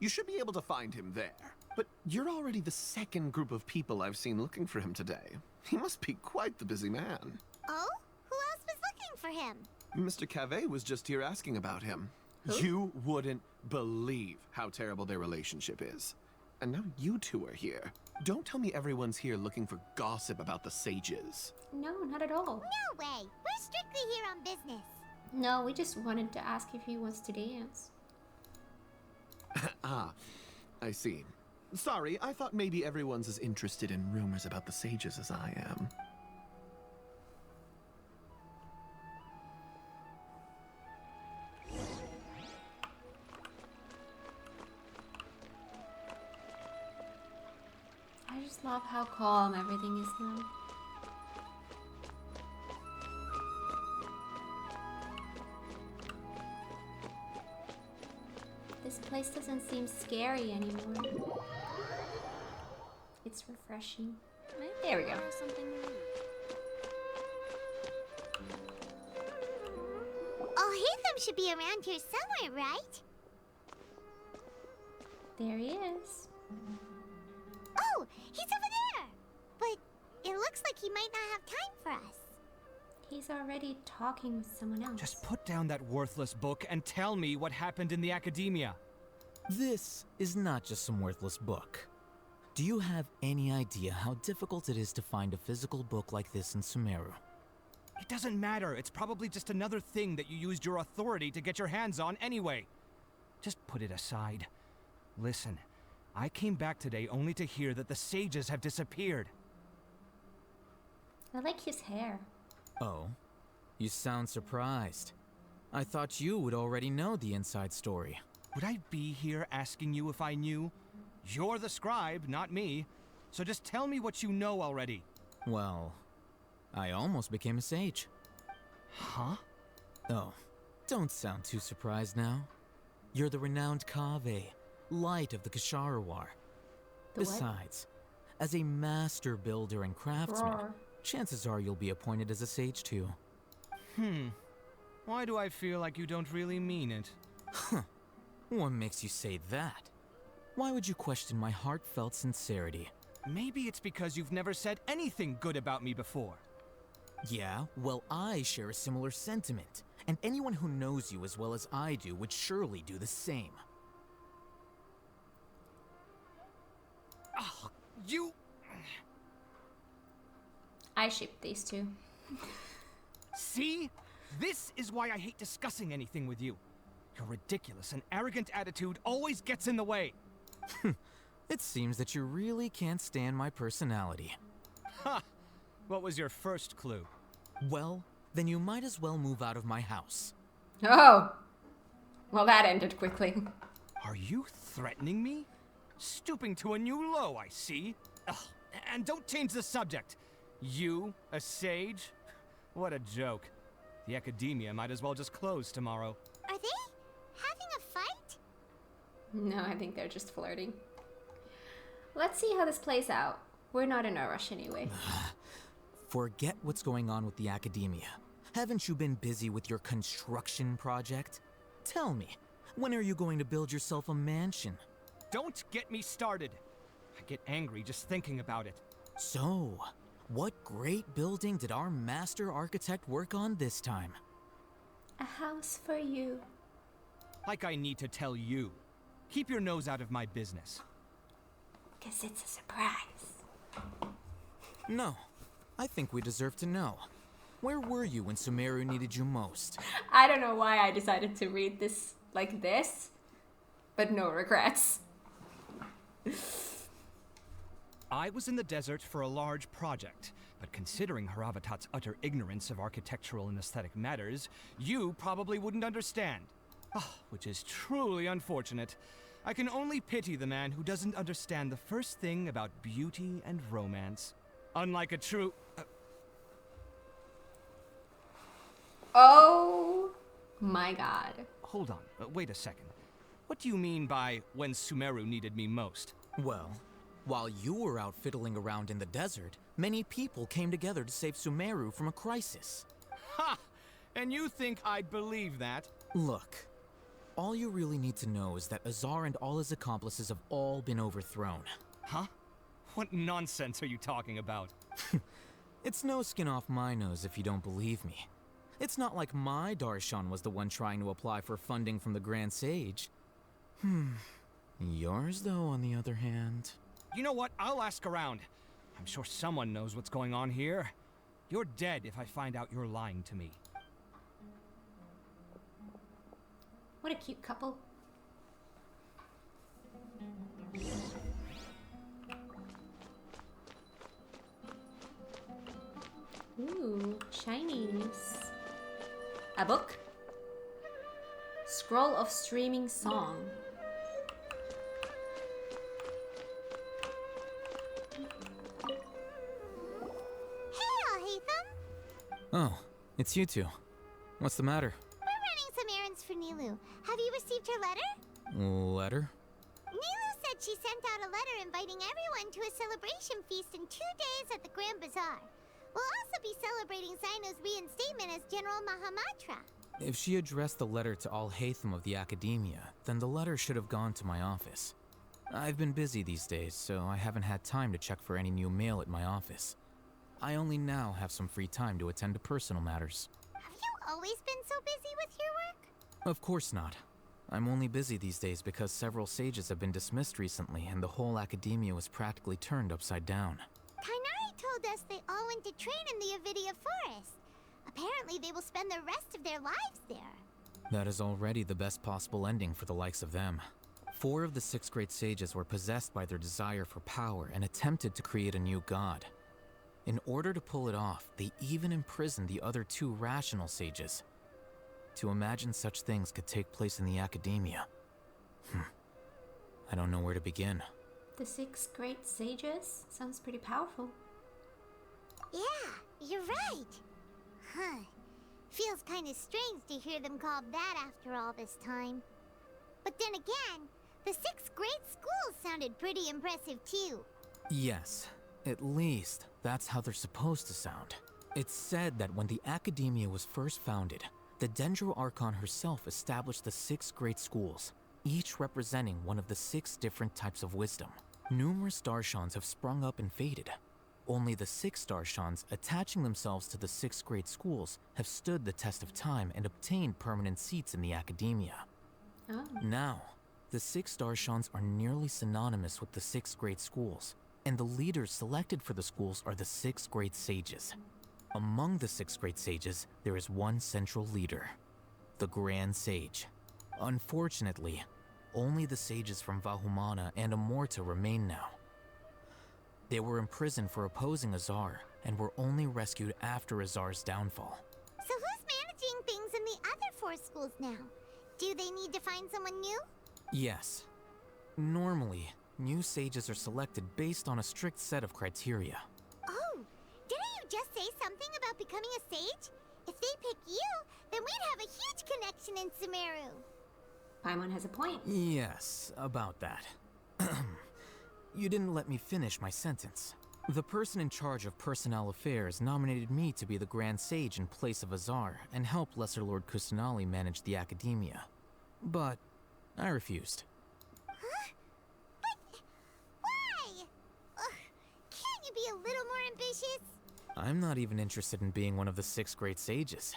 You should be able to find him there. But you're already the second group of people I've seen looking for him today. He must be quite the busy man. Oh? Who else was looking for him? Mr. Cave was just here asking about him. Who? You wouldn't believe how terrible their relationship is. And now you two are here. Don't tell me everyone's here looking for gossip about the sages. No, not at all. No way. We're strictly here on business. No, we just wanted to ask if he wants to dance. Ah, I see. Sorry, I thought maybe everyone's as interested in rumors about the sages as I am. I just love how calm everything is now. This place doesn't seem scary anymore. It's refreshing. There we go. Alhaitham should be around here somewhere, right? There he is. Oh, he's over there. But it looks like he might not have time for us. He's already talking with someone else. Just put down that worthless book and tell me what happened in the academia. This is not just some worthless book. Do you have any idea how difficult it is to find a physical book like this in Sumeru? It doesn't matter. It's probably just another thing that you used your authority to get your hands on anyway. Just put it aside. Listen, I came back today only to hear that the sages have disappeared. I like his hair. Oh, you sound surprised. I thought you would already know the inside story. Would I be here asking you if I knew? You're the scribe, not me. So just tell me what you know already. Well, I almost became a sage. Huh? Oh, don't sound too surprised now. You're the renowned Kaveh, light of the Ksharawar. Besides, as a master builder and craftsman, chances are you'll be appointed as a sage too. Why do I feel like you don't really mean it? Huh. What makes you say that? Why would you question my heartfelt sincerity? Maybe it's because you've never said anything good about me before. Yeah, well, I share a similar sentiment, and anyone who knows you as well as I do would surely do the same. Oh, you... I ship these two. See? This is why I hate discussing anything with you. Your ridiculous and arrogant attitude always gets in the way. It seems that you really can't stand my personality. Ha! What was your first clue? Well, then you might as well move out of my house. Oh! Well, that ended quickly. Are you threatening me? Stooping to a new low, I see. Ugh, and don't change the subject. You, a sage? What a joke. The academia might as well just close tomorrow. Are they having a fight? No, I think they're just flirting. Let's see how this plays out. We're not in a rush anyway. Forget what's going on with the academia. Haven't you been busy with your construction project? Tell me, when are you going to build yourself a mansion? Don't get me started. I get angry just thinking about it. So, what great building did our master architect work on this time? A house for you. Like I need to tell you. Keep your nose out of my business. 'Cause it's a surprise. No, I think we deserve to know. Where were you when Sumeru needed you most? I don't know why I decided to read this like this, but no regrets. I was in the desert for a large project, but considering Haravatat's utter ignorance of architectural and aesthetic matters, you probably wouldn't understand. Which is truly unfortunate. I can only pity the man who doesn't understand the first thing about beauty and romance. Unlike a true... Oh my god. Hold on, wait a second. What do you mean by when Sumeru needed me most? Well, while you were out fiddling around in the desert, many people came together to save Sumeru from a crisis. Ha! And you think I'd believe that? Look, all you really need to know is that Azar and all his accomplices have all been overthrown. Huh? What nonsense are you talking about? It's no skin off my nose if you don't believe me. It's not like my Darshan was the one trying to apply for funding from the Grand Sage. Yours, though, on the other hand... You know what? I'll ask around. I'm sure someone knows what's going on here. You're dead if I find out you're lying to me. What a cute couple. Ooh, shinies. A book? Scroll of Streaming Song. Hey, Alhaitham! Oh, it's you two. What's the matter? We're running some errands for Nilu. Have you received her letter? Letter? Nilu said she sent out a letter inviting everyone to a celebration feast in 2 days at the Grand Bazaar. We'll also be celebrating Zaino's reinstatement as General Mahamatra. If she addressed the letter to Alhaitham of the Academia, then the letter should have gone to my office. I've been busy these days, so I haven't had time to check for any new mail at my office. I only now have some free time to attend to personal matters. Have you always been so busy with your work? Of course not. I'm only busy these days because several sages have been dismissed recently and the whole Academia was practically turned upside down. Kainari told us they all went to train in the Avidia Forest. Apparently they will spend the rest of their lives there. That is already the best possible ending for the likes of them. 4 of the 6 great sages were possessed by their desire for power and attempted to create a new god. In order to pull it off, they even imprisoned the other 2 rational sages. To imagine such things could take place in the Academia. I don't know where to begin. The 6 great sages? Sounds pretty powerful. Yeah, you're right. Huh. Feels kind of strange to hear them called that after all this time. But then again, the 6 great schools sounded pretty impressive too. Yes, at least that's how they're supposed to sound. It's said that when the Academia was first founded, the Dendro Archon herself established the 6 great schools, each representing one of the 6 different types of wisdom. Numerous Darshans have sprung up and faded. Only the 6 Darshans attaching themselves to the 6 great schools have stood the test of time and obtained permanent seats in the Academia. Oh. Now, the 6 Darshans are nearly synonymous with the 6 great schools, and the leaders selected for the schools are the 6 great sages. Among the 6 great sages, there is one central leader, the Grand Sage. Unfortunately, only the sages from Vahumana and Amorta remain now. They were imprisoned for opposing Azar, and were only rescued after Azar's downfall. So who's managing things in the other 4 schools now? Do they need to find someone new? Yes. Normally, new sages are selected based on a strict set of criteria. Oh, didn't you just say something about becoming a sage? If they pick you, then we'd have a huge connection in Sumeru. Paimon has a point. Yes, about that. You didn't let me finish my sentence. The person in charge of personnel affairs nominated me to be the Grand Sage in place of Azar and help Lesser Lord Kusanali manage the academia. But I refused. Huh? But why? Ugh, can't you be a little more ambitious? I'm not even interested in being one of the 6 great sages.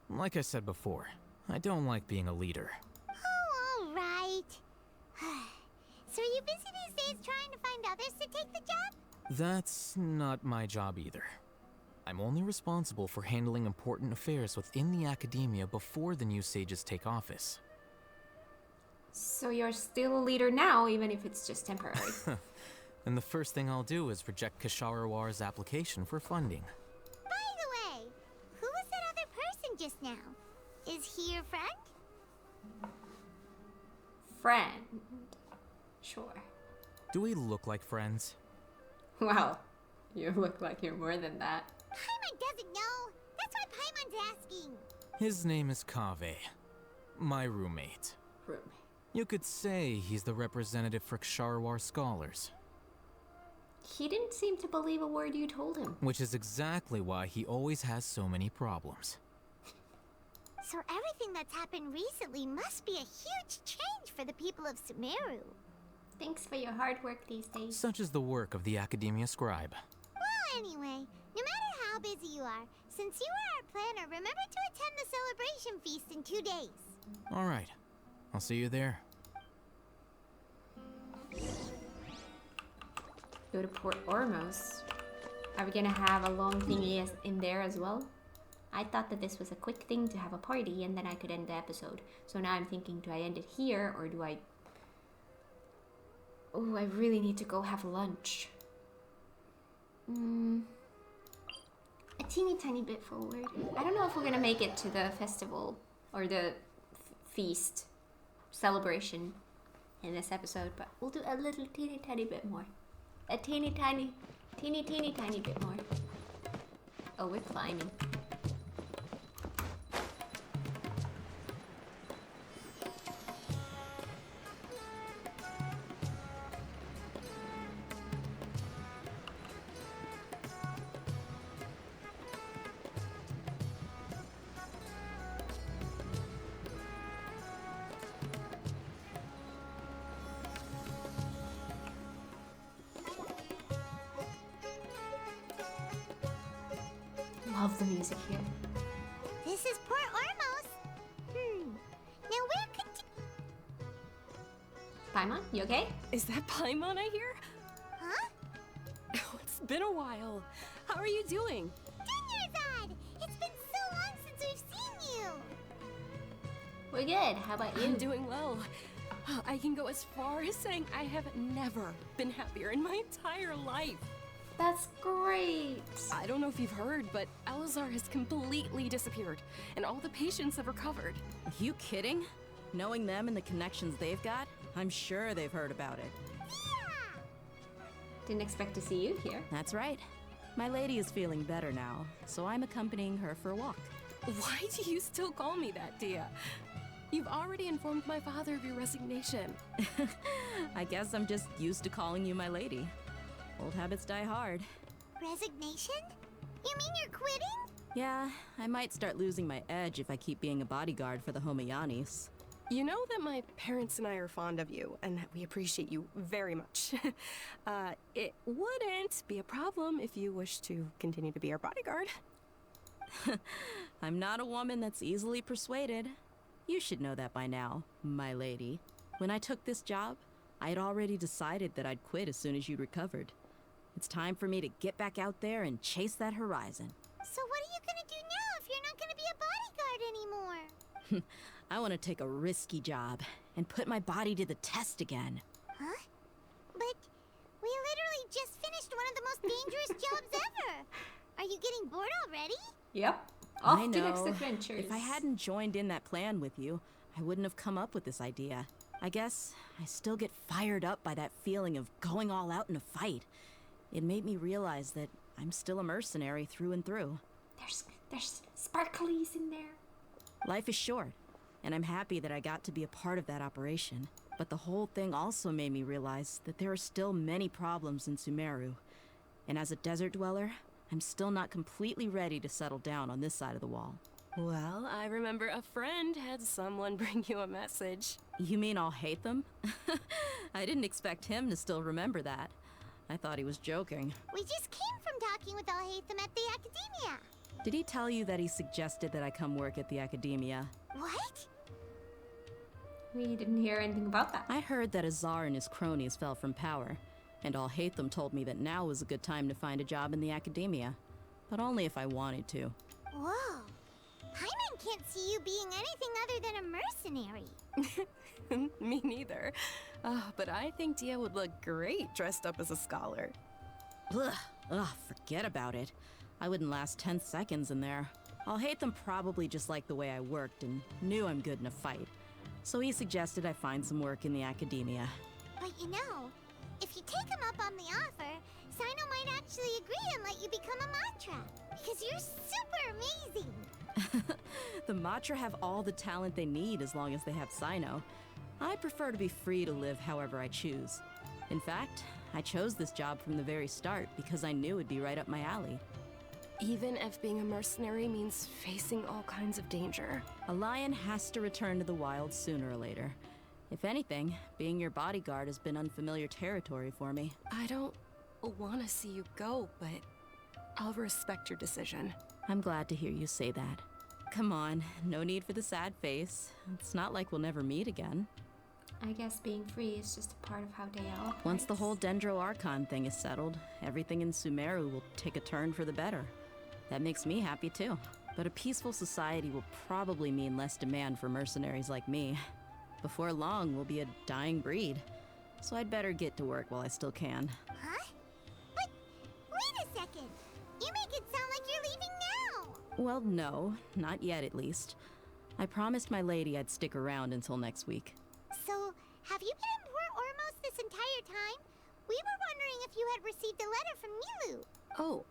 Like I said before, I don't like being a leader. Oh, all right. So are you busy these days trying to find others to take the job? That's not my job either. I'm only responsible for handling important affairs within the academia before the new sages take office. So you're still a leader now, even if it's just temporary. And the first thing I'll do is reject Kasharawar's application for funding. By the way, who was that other person just now? Is he your friend? Friend. Sure. Do we look like friends? Well, you look like you're more than that. Paimon doesn't know. That's why Paimon's asking. His name is Kaveh, my roommate. Roommate. You could say he's the representative for Ksharawar scholars. He didn't seem to believe a word you told him. Which is exactly why he always has so many problems. So everything that's happened recently must be a huge change for the people of Sumeru. Thanks for your hard work these days. Such is the work of the Academia Scribe. Well, anyway, no matter how busy you are, since you are our planner, remember to attend the celebration feast in 2 days. All right. I'll see you there. Go to Port Ormos. Are we gonna have a long thingy in there as well? I thought that this was a quick thing to have a party and then I could end the episode. So now I'm thinking, do I end it here or do I... Oh, I really need to go have lunch. A teeny tiny bit forward. I don't know if we're gonna make it to the festival or the feast celebration in this episode, but we'll do a little teeny tiny bit more. A teeny tiny bit more. Oh, we're climbing. Love the music here. This is Port Ormos. Now where could Paimon, you okay? Is that Paimon I hear? Huh? Oh, it's been a while. How are you doing? Dinyarzad! It's been so long since we've seen you! We're good. How about you? I'm doing well. I can go as far as saying I have never been happier in my entire life. That's great. I don't know if you've heard, but Elazar has completely disappeared, and all the patients have recovered. You kidding? Knowing them and the connections they've got, I'm sure they've heard about it. Yeah! Didn't expect to see you here. That's right. My lady is feeling better now, so I'm accompanying her for a walk. Why do you still call me that, Dia? You've already informed my father of your resignation. I guess I'm just used to calling you my lady. Old habits die hard. Resignation? You mean you're quitting? Yeah, I might start losing my edge if I keep being a bodyguard for the Homayanis. You know that my parents and I are fond of you, and that we appreciate you very much. It wouldn't be a problem if you wish to continue to be our bodyguard. I'm not a woman that's easily persuaded. You should know that by now, my lady. When I took this job, I had already decided that I'd quit as soon as you'd recovered. It's time for me to get back out there and chase that horizon. So what are you gonna do now if you're not gonna be a bodyguard anymore? I want to take a risky job and put my body to the test again. Huh? But we literally just finished one of the most dangerous jobs ever. Are you getting bored already? Yep. Off I to know. next adventures. If I hadn't joined in that plan with you, I wouldn't have come up with this idea. I guess I still get fired up by that feeling of going all out in a fight. It made me realize that I'm still a mercenary through and through. There's sparklies in there. Life is short, and I'm happy that I got to be a part of that operation. But the whole thing also made me realize that there are still many problems in Sumeru. And as a desert dweller, I'm still not completely ready to settle down on this side of the wall. Well, I remember a friend had someone bring you a message. You mean I'll hate them? I didn't expect him to still remember that. I thought he was joking. We just came from talking with Alhaitham at the Academia. Did he tell you that he suggested that I come work at the Academia? What? We didn't hear anything about that. I heard that Azar and his cronies fell from power, and Alhaitham told me that now was a good time to find a job in the Academia. But only if I wanted to. Whoa. Paimon can't see you being anything other than a mercenary. Me neither. But I think Dia would look great dressed up as a scholar. Ugh, forget about it. I wouldn't last 10 seconds in there. Alhaitham probably just liked the way I worked and knew I'm good in a fight. So he suggested I find some work in the Academia. But you know, if you take him up on the offer, Sino might actually agree and let you become a Matra. Because you're super amazing. The Matra have all the talent they need as long as they have Sino. I prefer to be free to live however I choose. In fact, I chose this job from the very start because I knew it'd be right up my alley. Even if being a mercenary means facing all kinds of danger. A lion has to return to the wild sooner or later. If anything, being your bodyguard has been unfamiliar territory for me. I don't want to see you go, but I'll respect your decision. I'm glad to hear you say that. Come on, no need for the sad face. It's not like we'll never meet again. I guess being free is just a part of how Dea operates. Once the whole Dendro Archon thing is settled, everything in Sumeru will take a turn for the better. That makes me happy too. But a peaceful society will probably mean less demand for mercenaries like me. Before long, we'll be a dying breed. So I'd better get to work while I still can. Huh? But wait a second. You make it sound like you're leaving now. Well, no, not yet at least. I promised my lady I'd stick around until next week. So, have you been in Port Ormos this entire time? We were wondering if you had received a letter from Nilu. Oh,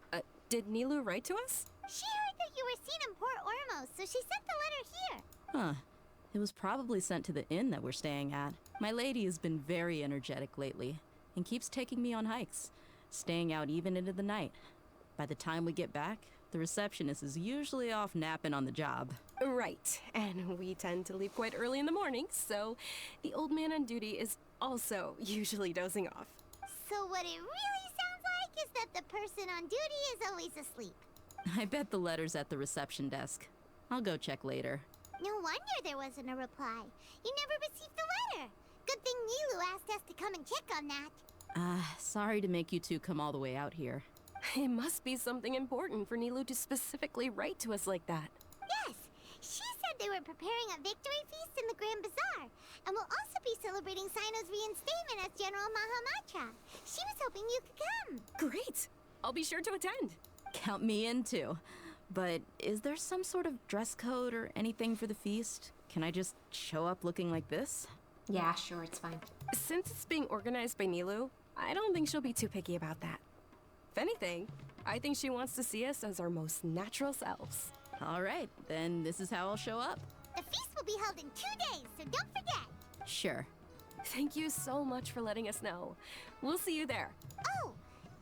did Nilu write to us? She heard that you were seen in Port Ormos, so she sent the letter here. Huh. It was probably sent to the inn that we're staying at. My lady has been very energetic lately, and keeps taking me on hikes, staying out even into the night. By the time we get back, the receptionist is usually off napping on the job. Right, and we tend to leave quite early in the morning, so the old man on duty is also usually dozing off. So what it really sounds like is that the person on duty is always asleep. I bet the letter's at the reception desk. I'll go check later. No wonder there wasn't a reply. You never received the letter. Good thing Nilu asked us to come and check on that. Sorry to make you two come all the way out here. It must be something important for Nilu to specifically write to us like that. Yes, she said they were preparing a victory feast in the Grand Bazaar, and will also be celebrating Sino's reinstatement as General Mahamatra. She was hoping you could come. Great! I'll be sure to attend. Count me in too. But is there some sort of dress code or anything for the feast? Can I just show up looking like this? Yeah, sure, it's fine. Since it's being organized by Nilu, I don't think she'll be too picky about that. If anything, I think she wants to see us as our most natural selves. All right, then this is how I'll show up. The feast will be held in 2 days, so don't forget. Sure. Thank you so much for letting us know. We'll see you there. Oh,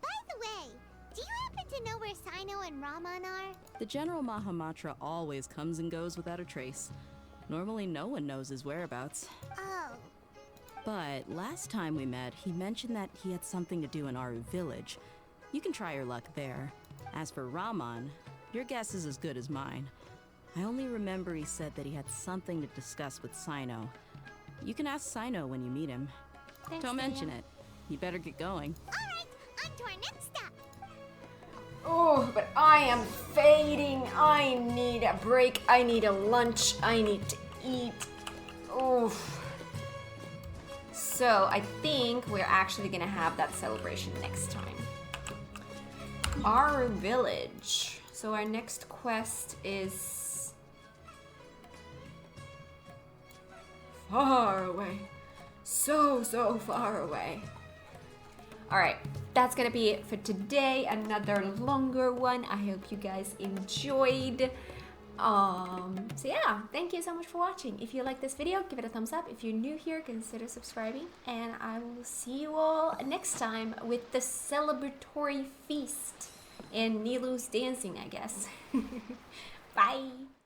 by the way, do you happen to know where Sino and Raman are? The General Mahamatra always comes and goes without a trace. Normally no one knows his whereabouts. Oh. But last time we met, he mentioned that he had something to do in Aru village. You can try your luck there. As for Raman, your guess is as good as mine. I only remember he said that he had something to discuss with Sino. You can ask Sino when you meet him. Thanks, Don't mention Leah. it. You better get going. Alright, on to our next stop. Oh, but I am fading. I need a break. I need a lunch. I need to eat. Oof. So I think we're actually gonna have that celebration next time. Our village. So our next quest is far away. So far away. Alright, that's gonna be it for today. Another longer one. I hope you guys enjoyed. So yeah, thank you so much for watching. If you like this video, give it a thumbs up. If you're new here, consider subscribing, and I will see you all next time with the celebratory feast and Nilu's dancing, I guess. Bye!